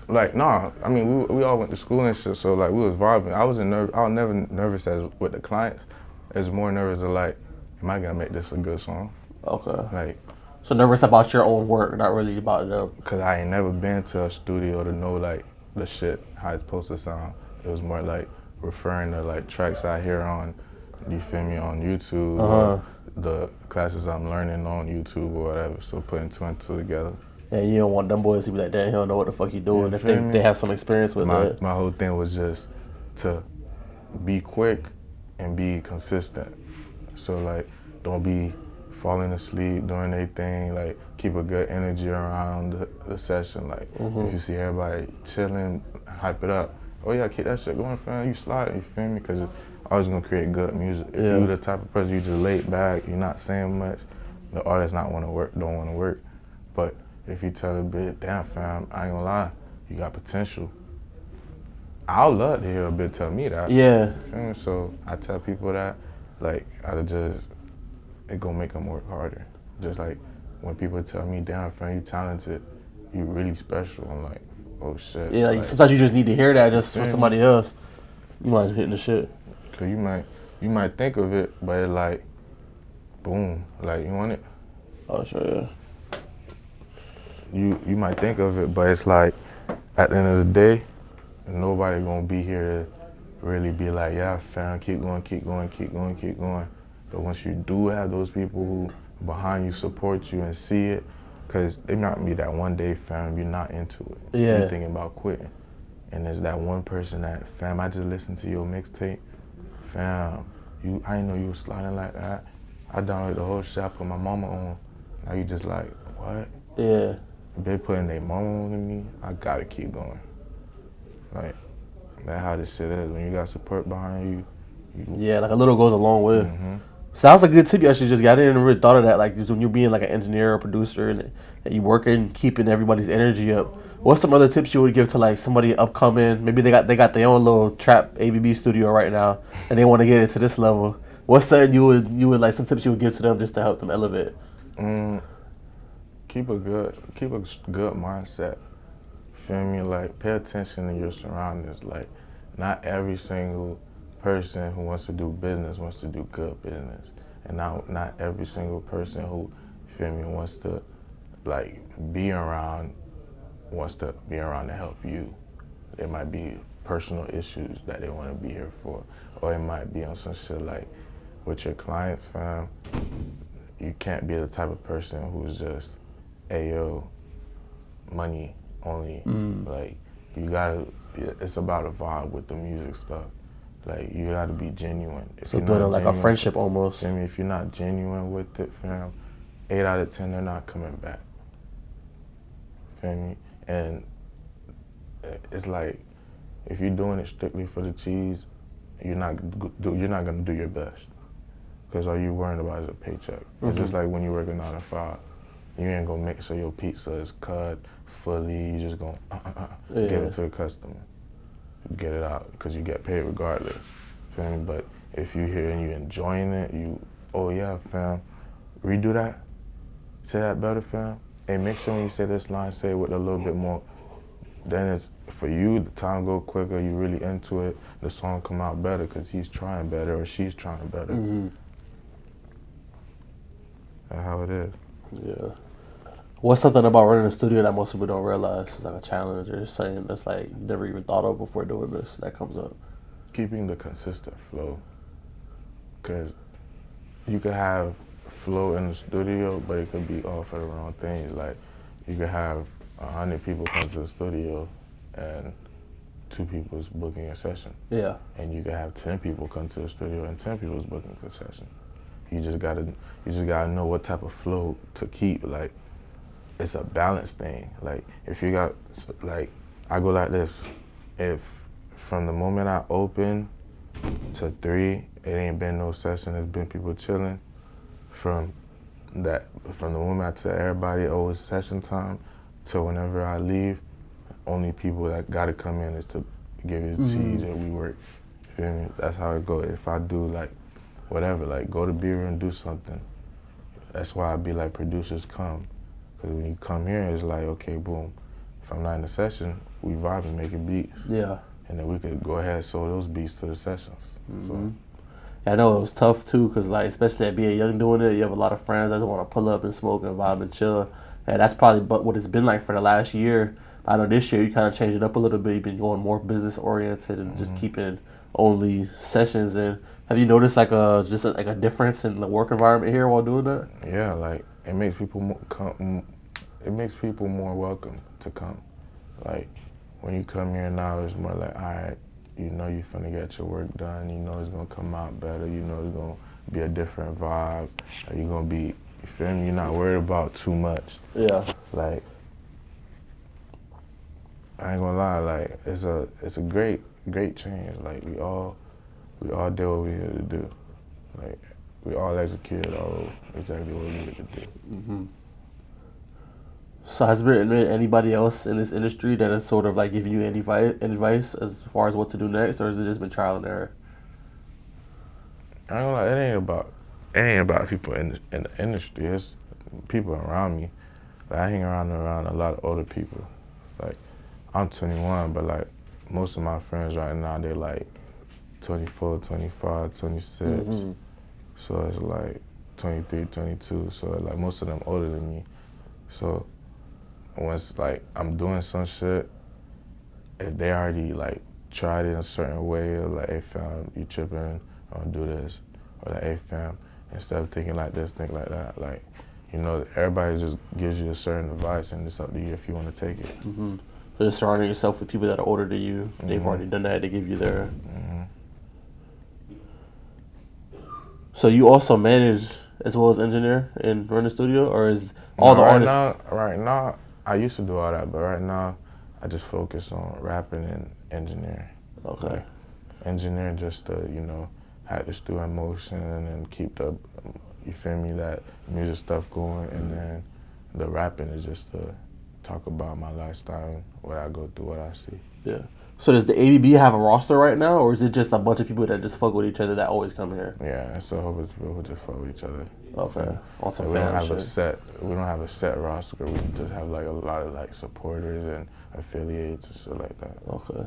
Like, nah, I mean, we all went to school and shit, so like we was vibing. I was never nervous as with the clients. It's more nervous of like, am I gonna make this a good song? Okay. Like, So nervous about your own work, not really about them. cause I ain't never been to a studio to know like the shit, how it's supposed to sound. It was more like referring to like tracks I hear on, you feel me, on YouTube, or the classes I'm learning on YouTube or whatever. So putting 2 and 2 together. And you don't want them boys to be like, damn, he don't know what the fuck he doing. You If feel me? they have some experience with it. My whole thing was just to be quick and be consistent. So like, don't be falling asleep, doing anything, like keep a good energy around the session. Like if you see everybody chilling, hype it up. Oh yeah, keep that shit going, fam. You slide, you feel me? Cause it's always gonna create good music. If you the type of person you just laid back, you're not saying much, the artist don't want to work. But if you tell a bit, damn fam, I ain't gonna lie, you got potential. I'll love to hear a bit tell me that. Yeah. You feel me? So I tell people that, like, it gonna make them work harder. Just like when people tell me, damn fam, you talented, you really special. I'm like, oh shit. Yeah, like sometimes you just need to hear that just from somebody else. You might hitting the shit. Cause you might think of it, but it like, boom, like you want it. Oh sure, yeah. You might think of it, but it's like, at the end of the day, nobody gonna be here to really be like, yeah, fam, keep going, keep going, keep going, keep going. But once you do have those people who behind you support you and see it, because it might be that one day, fam, you're not into it. Yeah. You're thinking about quitting. And there's that one person that, fam, I just listened to your mixtape. Fam, I didn't know you was sliding like that. I downloaded the whole shit, I put my mama on. Now you just like, what? Yeah. If they putting their mama on to me, I gotta keep going. Like, that's how this shit is. When you got support behind you. Yeah, like a little goes a long way. Sounds like a good tip you actually just got. I didn't really thought of that. Like when you're being like an engineer or producer and you working, keeping everybody's energy up. What's some other tips you would give to like somebody upcoming? Maybe they got their own little trap ABB studio right now and they want to get it to this level. What's something you would like some tips you would give to them just to help them elevate? Keep a good mindset. Feel me? Like, pay attention to your surroundings. Like, not every single person who wants to do business wants to do good business, and not every single person who, feel me, wants to like be around to help you. There might be personal issues that they want to be here for, or it might be on some shit like with your clients, fam. You can't be the type of person who's just, ayo, money only. Like, you gotta, it's about a vibe with the music stuff. Like, you gotta be genuine. If So building like a friendship almost. I mean, if you're not genuine with it, fam, 8 out of 10, they're not coming back. Feel me? And it's like, if you're doing it strictly for the cheese, you're not gonna do your best. Because all you worrying about is a paycheck. It's just like when you work a 9 to 5. you ain't gonna make sure your pizza is cut fully. You just gonna give it to the customer, get it out, because you get paid regardless. Feel me? But if you here and you enjoying it, oh yeah, fam, redo that. Say that better, fam. Hey, make sure when you say this line, say it with a little bit more. Then it's for you. The time go quicker. You really into it. The song come out better because he's trying better or she's trying better. Mm-hmm. That's how it is. Yeah. What's something about running a studio that most people don't realize is like a challenge or something that's like you never even thought of before doing this that comes up? Keeping the consistent flow. Because you could have flow in the studio, but it could be all for the wrong things. Like, you could have 100 people come to the studio and 2 people is booking a session. Yeah. And you could have 10 people come to the studio and 10 people is booking a session. You just gotta know what type of flow to keep. Like, it's a balance thing. Like, if you got, like, I go like this. If from the moment I open to 3, it ain't been no session, it's been people chilling. From the moment I tell everybody, oh, it's session time, to whenever I leave, only people that gotta come in is to give you the cheese and we work. You feel me? That's how it goes. If I do like whatever, like go to beer and do something, that's why I be like, producers come. Because when you come here, it's like, okay, boom. If I'm not in the session, we vibe and making beats. Yeah. And then we could go ahead and show those beats to the sessions. So. I know it was tough too, cause like especially at being young doing it, you have a lot of friends that just want to pull up and smoke and vibe and chill, and that's probably what it's been like for the last year. I know this year you kind of changed it up a little bit. You've been going more business oriented and just keeping only sessions in. Have you noticed like a difference in the work environment here while doing that? Yeah, like it makes people it makes people more welcome to come. Like when you come here now, it's more like, all right, you know you finna get your work done. You know it's gonna come out better. You know it's gonna be a different vibe. You're gonna be, you feel me? You're not worried about too much. Yeah. Like, I ain't gonna lie. Like it's a great change. Like we all did what we had to do. Like we all executed exactly what we needed to do. Mm-hmm. So has there been anybody else in this industry that has sort of like giving you any advice as far as what to do next, or has it just been trial and error? I don't know. It ain't about people in the industry. It's people around me. Like I hang around a lot of older people. Like I'm 21, but like most of my friends right now, they're like 24, 25, 26. Mm-hmm. So it's like 23, 22. So like most of them older than me. So once like I'm doing some shit, if they already like tried it in a certain way, or like, hey fam, you tripping, don't do this, or like, hey fam, instead of thinking like this, think like that. Like, you know, everybody just gives you a certain advice, and it's up to you if you want to take it. Mm-hmm. So just surrounding yourself with people that are older than you, they've already done that, they give you their. Mm-hmm. So you also manage as well as engineer and run the studio, or is all the artists? Right now, I used to do all that, but right now, I just focus on rapping and engineering. Okay. Like, engineering just to, you know, have the studio in motion and keep the, you feel me, that music stuff going, and then the rapping is just to talk about my lifestyle, what I go through, what I see. Yeah. So does the ABB have a roster right now, or is it just a bunch of people that just fuck with each other that always come here? Yeah, it's a whole bunch of people who just fuck with each other. Okay. On some we don't have shit. we don't have a set roster. We just have like a lot of like supporters and affiliates and shit like that. Okay.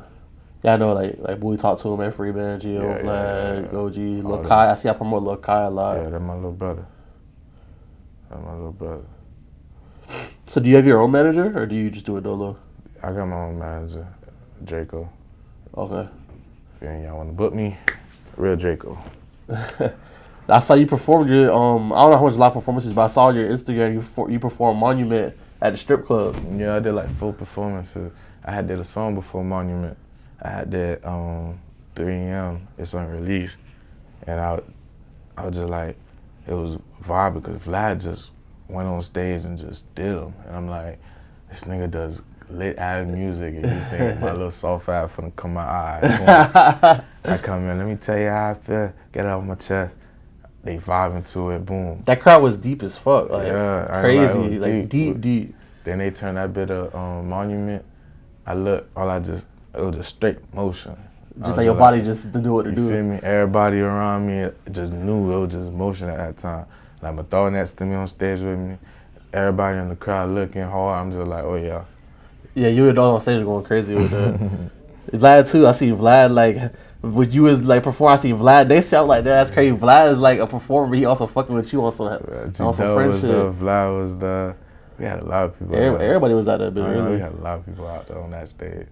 Yeah, I know like Bowie talk to him, Free Band, Gio, Flag, OG, Lil Kai. I see I promote Lil Kai a lot. Yeah, that's my little brother. So do you have your own manager, or do you just do it dolo? I got my own manager, Draco. Okay. If y'all want to book me, real Draco. I saw you performed your I don't know how much live performances, but I saw your Instagram. You performed Monument at the strip club. Yeah, I did like 4 performances. I had did a song before Monument. I had did 3 AM. It's unreleased, and I was just like, it was vibe because Vlad just went on stage and just did them, and I'm like, this nigga does lit ass music, and you think my little soft ass finna come out. I come in, let me tell you how I feel, get it off my chest. they vibing to it, boom. That crowd was deep as fuck. Like, Yeah, I ain't crazy. it was Like, deep. Then they turned that bit of Monument. It was just straight motion. Just like your body just to do what to do. You feel me? Everybody around me just knew it was just motion at that time. Like, my throw next to me on stage with me. Everybody in the crowd looking hard. I'm just like, oh yeah. Yeah, you were on stage going crazy with that. Vlad too. I see Vlad like when you was like performing. I see Vlad. They sound like that's crazy. Vlad is like a performer. He also fucking with you on some friendship. Vlad was the. We had a lot of people. Everybody was out there, but really, we had a lot of people out there on that stage.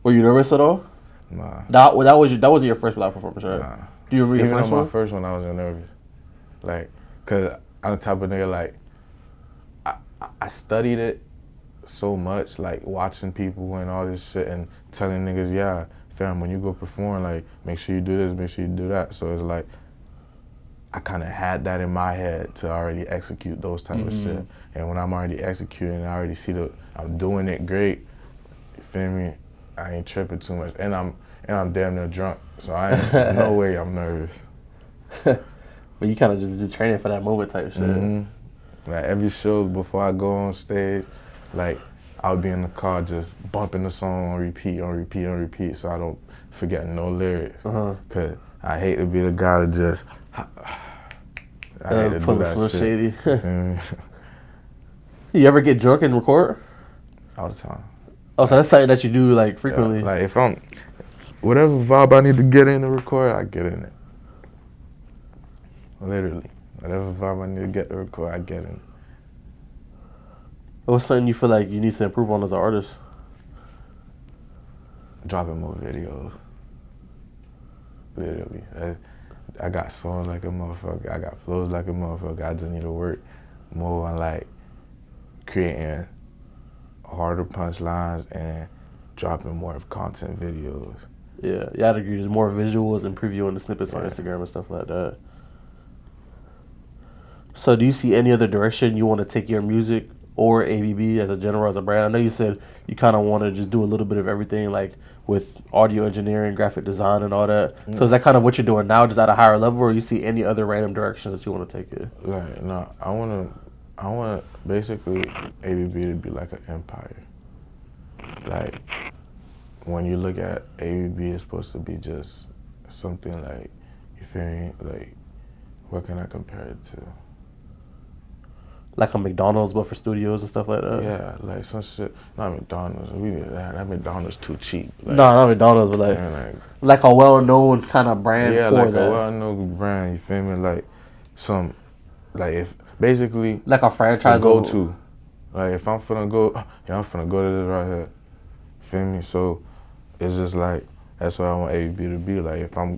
Were you nervous at all? Nah. That was your first live performance, right? Nah. Do you remember your first one? My first one, I was nervous. Like, cause I'm the type of nigga like. I studied it so much, like watching people and all this shit and telling niggas, yeah, fam, when you go perform, like, make sure you do this, make sure you do that. So it's like, I kind of had that in my head to already execute those type of shit. And when I'm already executing, I already see I'm doing it great. You feel me? I ain't tripping too much, and I'm damn near drunk, so I ain't no way I'm nervous. But you kind of just do training for that moment type shit. Like every show before I go on stage, like I'll be in the car just bumping the song on repeat, so I don't forget no lyrics. Cause I hate to be the guy that just I hate to do that shit. Shady. You ever get drunk and record? All the time. Oh, so that's something that you do like frequently. Yeah, like if I'm whatever vibe I need to get in to record, I get in it. Literally. Whatever vibe I need to get to record, I get in. What's something you feel like you need to improve on as an artist? Dropping more videos. Literally. I got songs like a motherfucker. I got flows like a motherfucker. I just need to work more on like creating harder punchlines and dropping more of content videos. Yeah, you gotta use more visuals and previewing the snippets on Instagram and stuff like that. So do you see any other direction you want to take your music or ABB as a general, as a brand? I know you said you kind of want to just do a little bit of everything, like with audio engineering, graphic design, and all that. So is that kind of what you're doing now, just at a higher level, or you see any other random directions that you want to take it? Like, no, I want basically ABB to be like an empire. Like, when you look at ABB, it's supposed to be just something like, you feel me? Like, what can I compare it to? Like a McDonald's, but for studios and stuff like that? Yeah, like some shit. Not McDonald's. We did that. That McDonald's too cheap. Like, no, not McDonald's, but like a well-known kind of brand for like that. A well-known brand, you feel me? Like if basically like a franchise go-to. Like if I'm finna go, I'm finna go to this right here. Feel me? So it's just like, that's what I want ABB to be. Like if I'm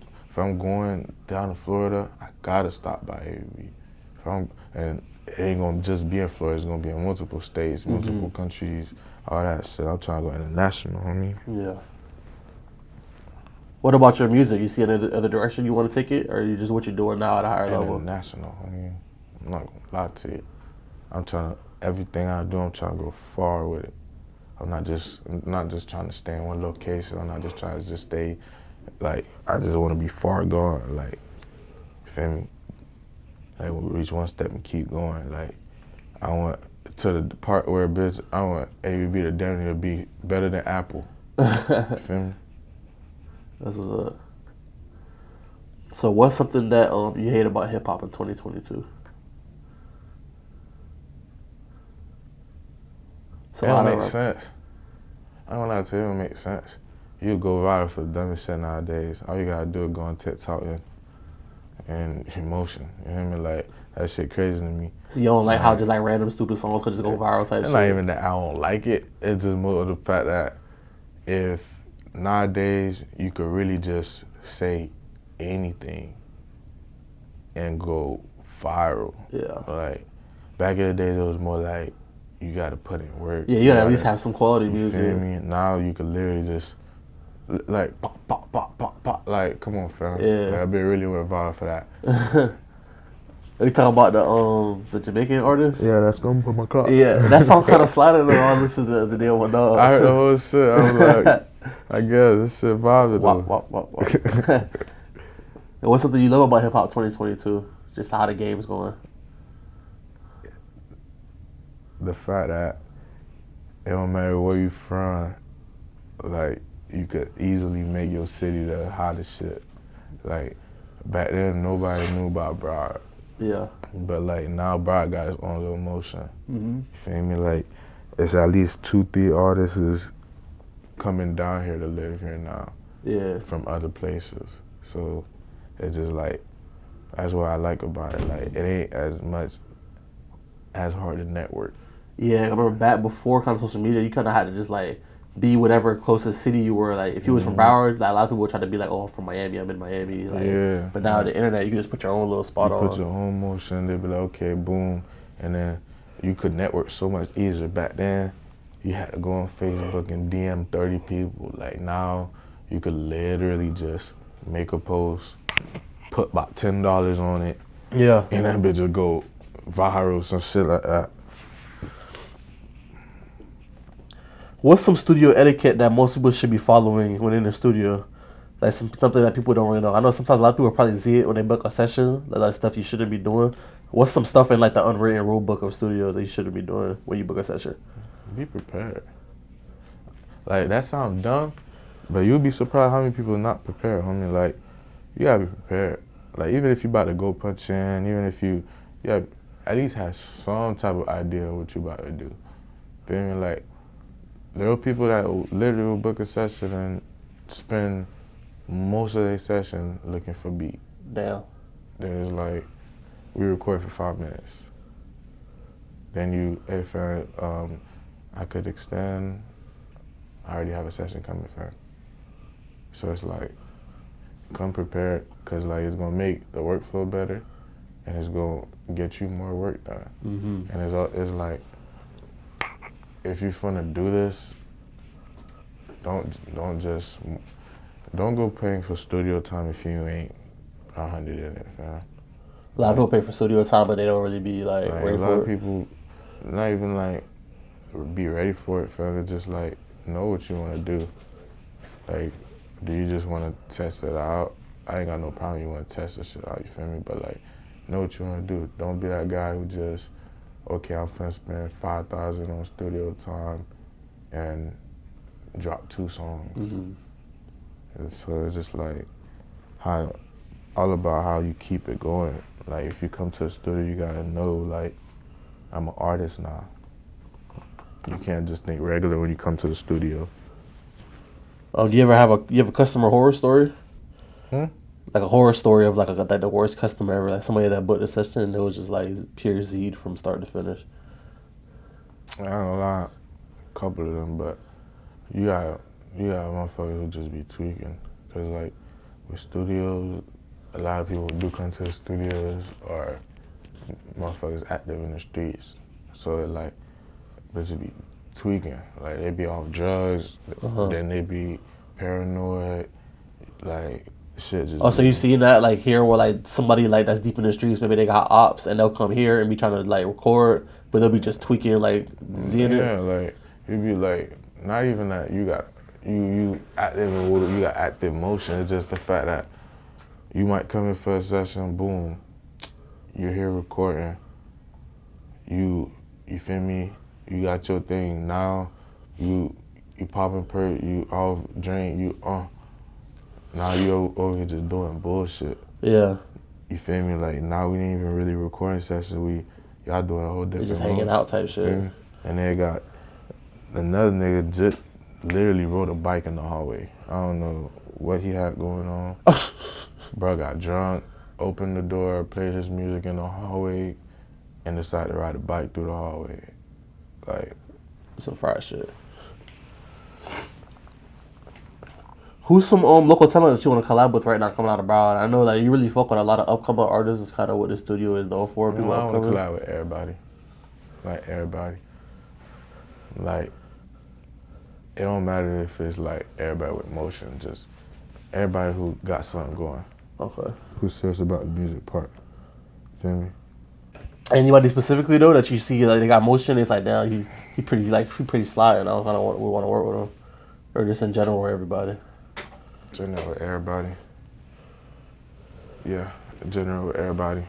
going down to Florida, I gotta stop by ABB. And it ain't gonna just be in Florida, it's gonna be in multiple states, multiple countries, all that shit. I'm trying to go international, homie. Yeah. What about your music? You see any other direction you want to take it, or you just what you're doing now at a higher level? International, homie. I'm not gonna lie to you. Everything I do, I'm trying to go far with it. I'm not just trying to stay in one location. I'm not just trying to just stay, like, I just want to be far gone, like, you feel me? Like, we reach one step and keep going. Like, I want to the part where I want ABB to damn near be better than Apple. You feel me? That's what's up. So what's something that you hate about hip hop in 2022? So it don't make sense. I don't know to you, it don't make sense. You go viral for the dumbest shit nowadays. All you gotta do is go on TikTok and emotion. You hear me? Like, that shit crazy to me. So you don't like how just like random stupid songs could just go viral type shit? It's not even that I don't like it. It's just more of the fact that if nowadays you could really just say anything and go viral. Yeah. Like, back in the days, it was more like you gotta put in work. Yeah, you gotta at least have some quality music. You feel me? Now you can literally just like pop, pop, pop, pop, pop. Like, come on, fam. Yeah. Like, I been really went viral for that. You talking about the Jamaican artist? Yeah, that's gonna put my clock. Yeah, that song kind of slided on all this is the deal with dogs. I heard the whole shit. I was like, I guess this shit bothered wop, wop, wop, wop. And what's something you love about hip hop 2022? Just how the game's going. The fact that it don't matter where you from, like, you could easily make your city the hottest shit. Like, back then, nobody knew about Broward. Yeah. But, like, now Broward got its own little motion. Mm-hmm. You feel me? Like, it's at least 2-3 artists is coming down here to live here now. Yeah. From other places. So, it's just, like, that's what I like about it. Like, it ain't as hard to network. Yeah, I remember back before kind of social media, you kind of had to just, like, be whatever closest city you were. Like, if you was from Broward, like, a lot of people would try to be like, oh, I'm from Miami, I'm in Miami. Like, yeah. But now the internet, you can just put your own little spot on. Put your own motion, they'd be like, okay, boom. And then you could network so much easier. Back then, you had to go on Facebook and DM 30 people. Like, now, you could literally just make a post, put about $10 on it, Yeah. and that bitch will go viral, some shit like that. What's some studio etiquette that most people should be following when in the studio? Like something that people don't really know. I know sometimes a lot of people probably see it when they book a session. Like stuff you shouldn't be doing. What's some stuff in like the unwritten rule book of studios that you shouldn't be doing when you book a session? Be prepared. Like, that sounds dumb, but you'll be surprised how many people are not prepared, homie. Like, you gotta be prepared. Like, even if you about to go punch in, even if you gotta at least have some type of idea of what you about to do. Feel me? Like, there are people that literally will book a session and spend most of their session looking for beat. Damn. Then it's like, we record for 5 minutes. Then you, hey fam, I could extend. I already have a session coming, fam. So it's like, come prepared, cause like it's gonna make the workflow better, and it's gonna get you more work done. Mm-hmm. And it's like, if you're finna do this, don't go paying for studio time if you ain't 100 in it, fam. A lot of people pay for studio time, but they don't really be like ready a lot for of it. people not even like be ready for it, fam. It's just like, know what you wanna do. Like, do you just wanna test it out? I ain't got no problem you wanna test this shit out, you feel me? But like, know what you wanna do. Don't be that guy who just, okay, I'm finna spend $5,000 on studio time and drop 2 songs. Mm-hmm. And so it's just like, all about how you keep it going. Like, if you come to the studio, you gotta know, like, I'm an artist now. You can't just think regular when you come to the studio. Do you ever have a customer horror story? Like a horror story of like the worst customer ever, like somebody that booked a session and it was just like pure Z'd from start to finish. I don't know, a couple of them, but you got motherfuckers who just be tweaking. Cause like with studios, a lot of people do come to the studios or motherfuckers active in the streets. So it like, they just be tweaking. Like they be off drugs, then they be paranoid, like shit just. Oh, so you seen that like here where like somebody like that's deep in the streets, maybe they got ops and they'll come here and be trying to like record, but they'll be just tweaking like Z'ing it. Yeah, like you be like, not even that you got you active and you got active motion. It's just the fact that you might come in for a session, boom, you're here recording. You feel me? You got your thing now. You popping perk. You off drink. You now you over here just doing bullshit. Yeah. You feel me? Like now we ain't even really recording sessions. Y'all doing a whole different. Just hanging out type shit. And they got another nigga just literally rode a bike in the hallway. I don't know what he had going on. Bro got drunk, opened the door, played his music in the hallway, and decided to ride a bike through the hallway. Like, some fried shit. Who's some local talent that you want to collab with right now coming out of Broward? I know that you really fuck with a lot of upcoming artists. It's kind of what the studio is known for. I want to collab with everybody. Like, everybody. Like, it don't matter if it's like everybody with motion, just everybody who got something going. Okay. Who's serious about the music part. Feel me? Anybody specifically though that you see like they got motion? It's like, damn, he pretty sly, and I kind of want to work with him, or just in general with everybody. Everybody. yeah, general everybody.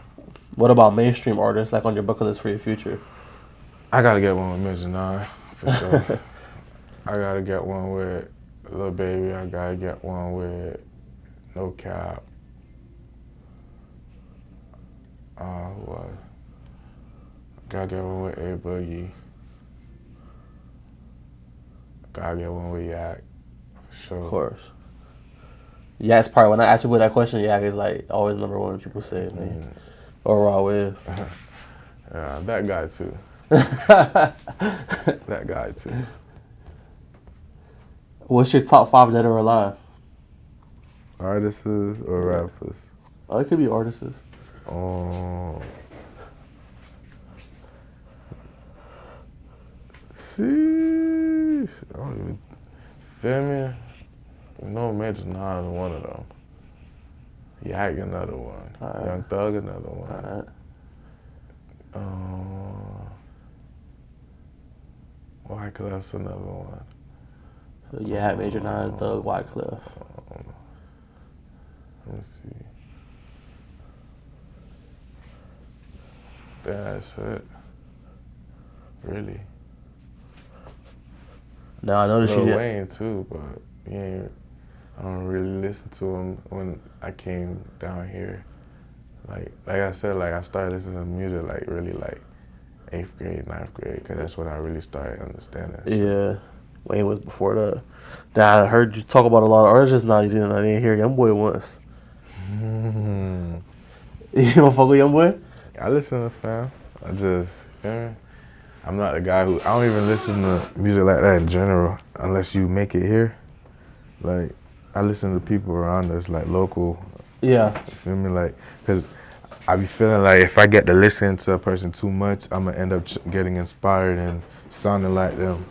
What about mainstream artists, like on your bucket list for your future? I gotta get one with Major 9, for sure. I gotta get one with Lil Baby. I gotta get one with No Cap. Who else? Gotta get one with ABB. Gotta get one with Yak, for sure. Of course. Yeah, it's probably when I ask people that question, Yak is like always number one when people say it. Like, or Raw Wave. Yeah, that guy too. That guy too. What's your top 5 dead or alive? Artists or rappers? Oh, it could be artists. Sheesh. I don't even feel me. No Major 9 is one of them. Yak another one. Right. Young Thug another one. Wyclef's another one. So yeah, Major 9, Thug, Wyclef. Let me see. That's it. Really. Now I noticed you Lil did. Wayne too, but I don't really listen to him when I came down here. Like I said, like I started listening to music like really like 8th grade, 9th grade, because that's when I really started understanding. Yeah, Wayne was before that. Now I heard you talk about a lot of artists just now. I didn't hear YoungBoy once. You don't fuck with YoungBoy? I listen to fam. I just, feel me? I'm not the guy who, I don't even listen to music like that in general, unless you make it here. Like, I listen to people around us, like local. Yeah. You feel me? Like, because I be feeling like if I get to listen to a person too much, I'm going to end up getting inspired and sounding like them.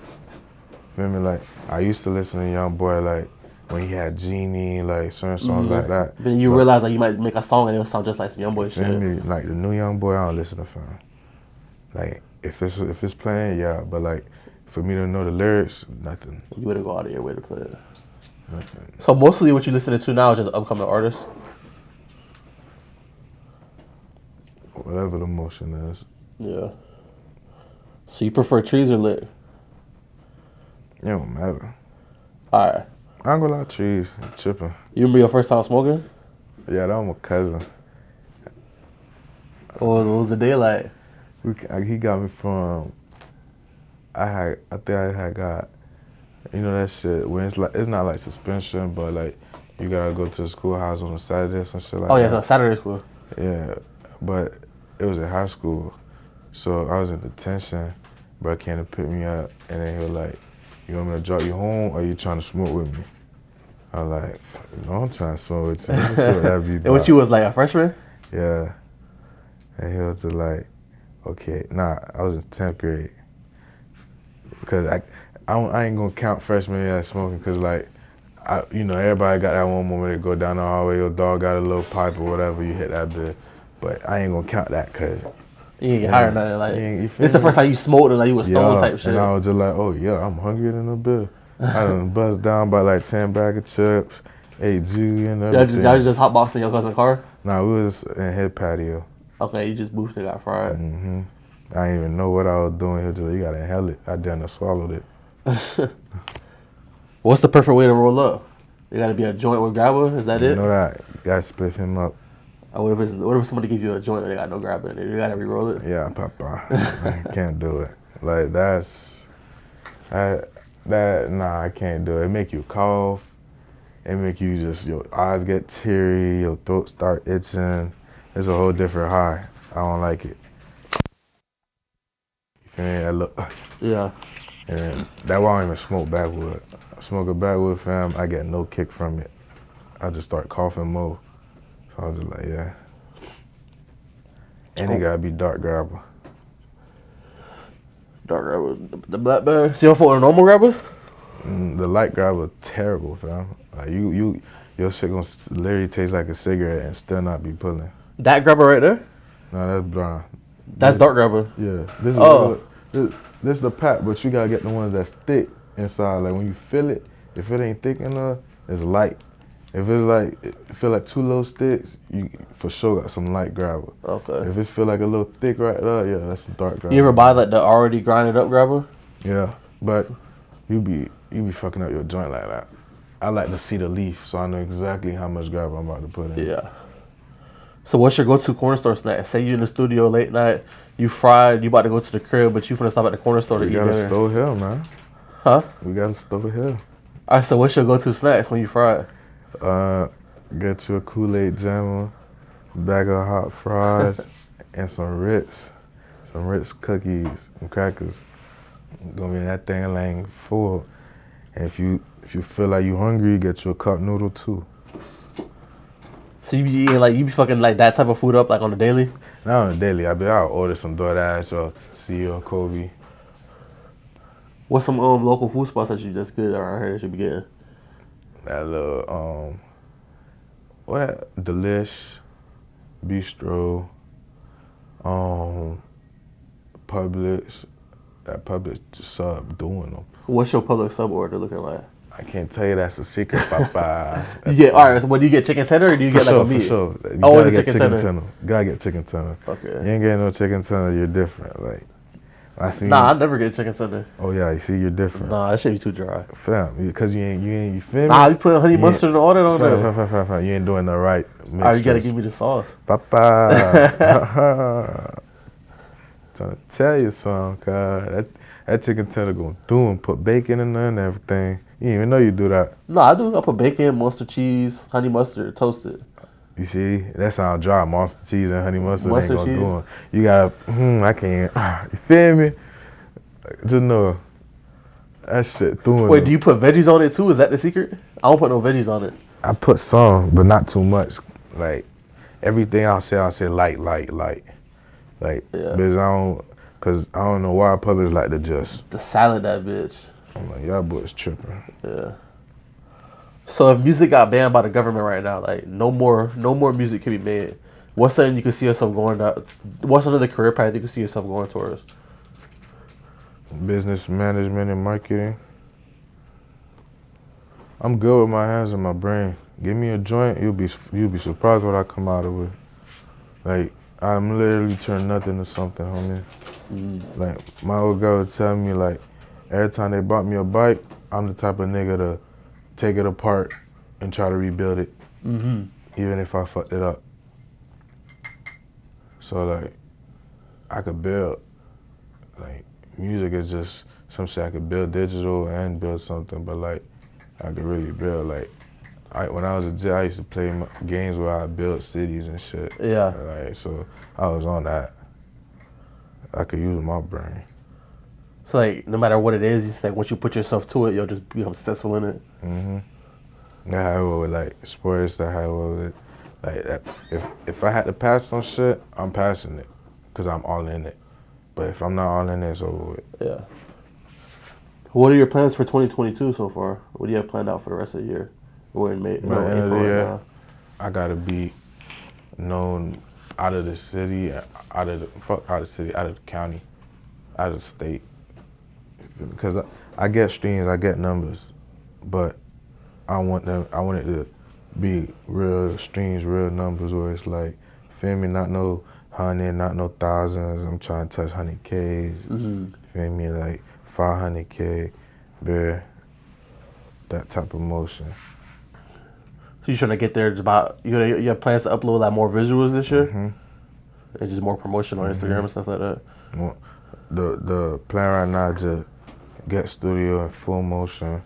Feel me? Like, I used to listen to YoungBoy, like, when he had Genie, like, certain songs like that. But you realize like you might make a song and it'll sound just like some YoungBoy shit. Feel me? Like, the new YoungBoy, I don't listen to fam. Like, if it's playing, yeah, but like, for me to know the lyrics, nothing. You wouldn't go out of your way to play it. Nothing. So mostly what you listening to now is just upcoming artists? Whatever the motion is. Yeah. So you prefer trees or lit? It don't matter. Alright. I ain't gonna lie, trees, tripping. You remember your first time smoking? Yeah, that was my cousin. What was the day like? He got me from, I think I had got, you know that shit, when it's like, it's not like suspension, but like, you gotta go to the schoolhouse on a Saturday or some shit like that. Oh yeah, it's Saturday school. Yeah, but it was in high school, so I was in detention. Bro came to pick me up, and then he was like, "You want me to drop you home, or you trying to smoke with me?" I was like, "No, I'm trying to smoke with you." Let's see what that be And what you was like, a freshman? Yeah, and he was just like, "Okay, nah." I was in 10th grade, cause I ain't gonna count freshman year as smoking, cause like, you know, everybody got that one moment they go down the hallway, your dog got a little pipe or whatever, you hit that bit. But I ain't gonna count that, cause You ain't get higher than that. Like, you this the first time you smoked and like you was stoned type shit. And I was just like, oh yeah, I'm hungrier than a bitch. I done buzzed down by like 10 bag of chips, ate juice and everything. Y'all just hotboxing your cousin's car? Nah, we was in his patio. Okay, you just boosted, got fried. Mm-hmm. I didn't even know what I was doing. He was just like, you gotta inhale it. I done swallowed it. What's the perfect way to roll up? You gotta be a joint with grabber? Is that it? You know that. You gotta split him up. What if somebody give you a joint and they got no grabber in it? You gotta re-roll it? Yeah, papa. I can't do it. Like nah, I can't do it. It make you cough. It make you just, your eyes get teary, your throat start itching. It's a whole different high. I don't like it. You feel me? I look. Yeah. And that's why I don't even smoke backwood. I smoke a backwood, fam, I get no kick from it. I just start coughing more. So I was just like, yeah. And it gotta be dark grabber. Dark grabber, the black bag. So you don't fuck with a normal grabber? The light grabber terrible, fam. Like your shit gonna literally taste like a cigarette and still not be pulling. That grabber right there? No, that's brown. That's dark grabber. Yeah. This is the pack, but you gotta get the ones that's thick inside. Like when you feel it, if it ain't thick enough, it's light. If it's like, it feel like 2 little sticks, you for sure got some light gravel. Okay. If it feel like a little thick right there, yeah, that's some dark gravel. You ever buy like the already grinded up gravel? Yeah, but you be fucking up your joint like that. I like to see the leaf, so I know exactly how much gravel I'm about to put in. Yeah. So what's your go-to corner store snack? Say you in the studio late night, you fried, you about to go to the crib, but you finna stop at the corner store to eat We got a dinner. store here, man. Huh? We got a store here. All right, so what's your go-to snacks when you fried? Get you a Kool-Aid jammer, bag of hot fries, and some Ritz cookies and crackers. Gonna be in that thing laying full. And if you feel like you hungry, get you a cup noodle too. So you be eating like, you be fucking like that type of food up like on the daily? Not on a daily. I'll order some DoorDash or CEO or Kobe. What's some local food spots that's good around here that you be getting? That little Delish, Bistro, Publix. That Publix sub doing them. What's your public sub order looking like? I can't tell you that's a secret, Papa. You get, all right, so what do you get, chicken tender or do you get like a meat? For sure. You Oh, gotta it's a get chicken tender. You gotta get chicken tender. Okay. You ain't getting no chicken tender, you're different. Like, I see. Nah, I never get chicken tender. Oh yeah, you see, you're different. Nah, that shit be too dry. Fam, because you feel me? Nah, you put honey mustard and all that on there. Fam, you ain't doing the right mix. All right, you gotta give me the sauce. Papa. Trying to tell you something, cuz. That chicken tender going through and put bacon in there and everything. You didn't even know you do that. No, I do. I put bacon, mustard cheese, honey mustard, toasted. You see, that sounds dry. Monster cheese and honey mustard ain't Mustard gonna cheese? do it. You gotta, I can't. You feel me? Just know that shit through. Wait, do you put veggies on it too? Is that the secret? I don't put no veggies on it. I put some, but not too much. Like everything I'll say light. Like, Yeah. cause I don't know why Publix like to just. The salad, that bitch. I'm like, y'all boys tripping. Yeah. So if music got banned by the government right now, like no more music can be made. What's something you can see yourself going down? What's another career path you can see yourself going towards? Business management and marketing. I'm good with my hands and my brain. Give me a joint, you'll be surprised what I come out of with. Like I'm literally turn nothing to something, homie. Like my old girl would tell me, like every time they bought me a bike, I'm the type of nigga to take it apart and try to rebuild it, even if I fucked it up. So like I could build. Like music is just some shit I could build digital and build something, but like I could really build. Like when I was a kid, I used to play games where I built cities and shit. Yeah. Like so I was on that. I could use my brain. So like no matter what it is, it's like once you put yourself to it, you'll just become successful in it. That how I would with like sports. That how I would with like that. If I had to pass some shit, I'm passing it, cause I'm all in it. But if I'm not all in it, it's over with. Yeah. What are your plans for 2022 so far? What do you have planned out for the rest of the year? We're in May, By the end of April the right year, now. I gotta be known out of the city, out of the county, out of the state. Because I get streams, I get numbers, but I want it to be real streams, real numbers where it's like, feel me, not no 100, not no thousands. I'm trying to touch 100Ks. Feel me, like 500K, bruh. That type of motion. So you're trying to get there about, you have plans to upload like more visuals this year? And just more promotion on Instagram and stuff like that? Well, the plan right now is to get studio in full motion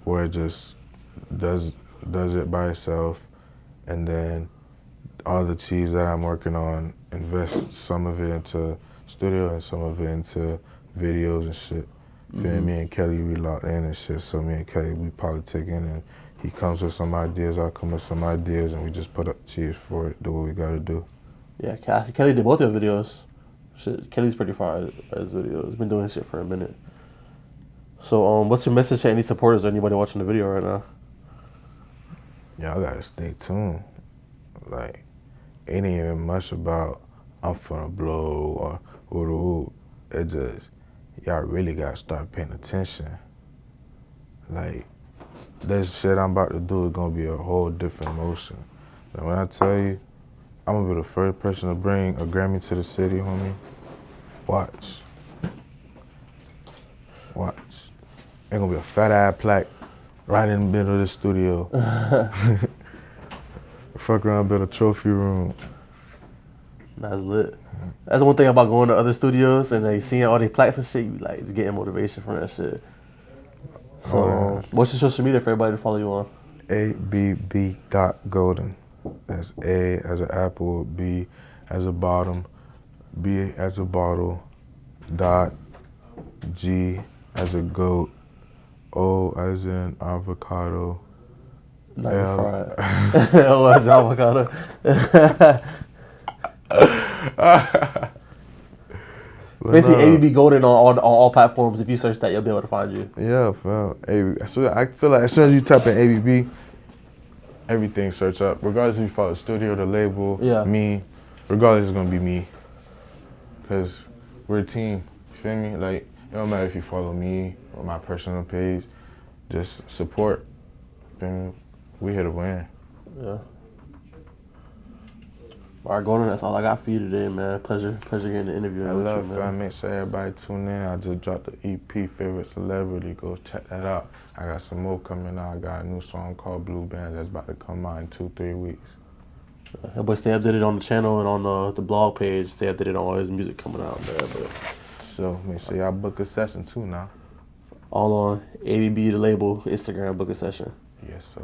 where it just does it by itself, and then all the cheese that I'm working on, invest some of it into studio and some of it into videos and shit. Feel me and Kelly, we locked in and shit, so me and Kelly, we politicking, and he comes with some ideas, I come with some ideas, and we just put up cheese for it, do what we gotta do. Yeah, Kelly did both your videos. Shit, Kelly's pretty fine at his videos. He's been doing shit for a minute. So, what's your message to any supporters or anybody watching the video right now? Y'all gotta stay tuned. Like, it ain't even much about I'm finna blow or ooh. It just, y'all really gotta start paying attention. Like, this shit I'm about to do is gonna be a whole different motion. And when I tell you, I'm gonna be the first person to bring a Grammy to the city, homie. Watch. Watch. Ain't gonna be a fat ass plaque right in the middle of the studio. Fuck around, build a trophy room. That's lit. That's the one thing about going to other studios and they seeing all these plaques and shit. You like just getting motivation from that shit. So, what's your social media for everybody to follow you on? ABB.golden. That's A as an apple, B as a bottom, B as a bottle, dot, G as a goat, O as in avocado. Not fried. O as in avocado. Basically, ABB Golden on all platforms. If you search that, you'll be able to find you. Yeah, fam. So I feel like as soon as you type in ABB, everything search up. Regardless if you follow the studio, the label, me, regardless it's gonna be me. Cause we're a team. You feel me? Like it don't matter if you follow me or my personal page. Just support. Feel me? We here to win. Yeah. All right, Golden, that's all I got for you today, man. Pleasure getting the interview. I love it. I make sure everybody tune in. I just dropped the EP, Favorite Celebrity. Go check that out. I got some more coming out. I got a new song called Blue Bands that's about to come out in 2-3 weeks. But stay updated on the channel and on the blog page. Stay updated on all his music coming out, man. But so make sure y'all book a session too now. All on ABB, the label, Instagram, book a session. Yes, sir.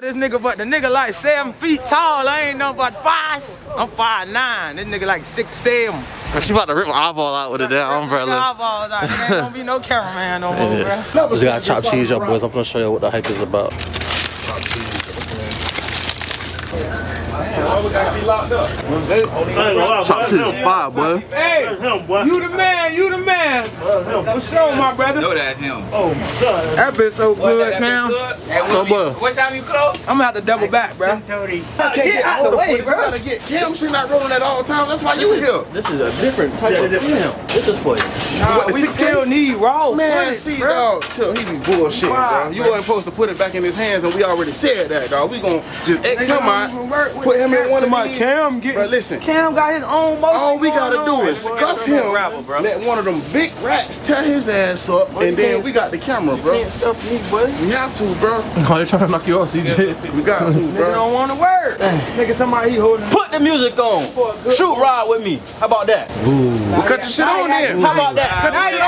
This nigga, but the nigga like 7 feet tall. I ain't nothing but 5. I'm 5'9". This nigga like 6'7". She about to rip my eyeball out with a damn umbrella. Eyeballs out. There ain't gonna be no cameraman no more, bro. Just gotta chop cheese up, boys. I'm gonna show you what the hype is about. Why we gotta be locked up? Chop cheese is fire, boy. Hey, you the man, you the man. For sure, my brother. No, that's him. Oh my God. That bitch so good, fam. What time you close? I'm gonna have to double back, bro. Get out the way, bro. Gotta get Cam. She not rolling at all times. That's why you here. This is a different type of film. This is for you. Nah, we still need raw Man, footage, see, bro. dog, till he be bullshitting, bro. You wasn't supposed to put it back in his hands, and we already said that, dog. We gon' just X him out, put him in one of my these. Cam get. Bro, listen. Cam got his own motion. All we gotta going do on. is scuff him, let one of them big rats tear his ass up, and then we got the camera, bro. Can't stuff me, boy. We have to, bro. Oh, you're trying to knock you off, CJ. We got to, Nigga bro. don't want to work. Nigga, somebody he holding. Put the music on. Shoot Rod with me. How about that? Well, cut your shit on then. How about that? Cut your shit on.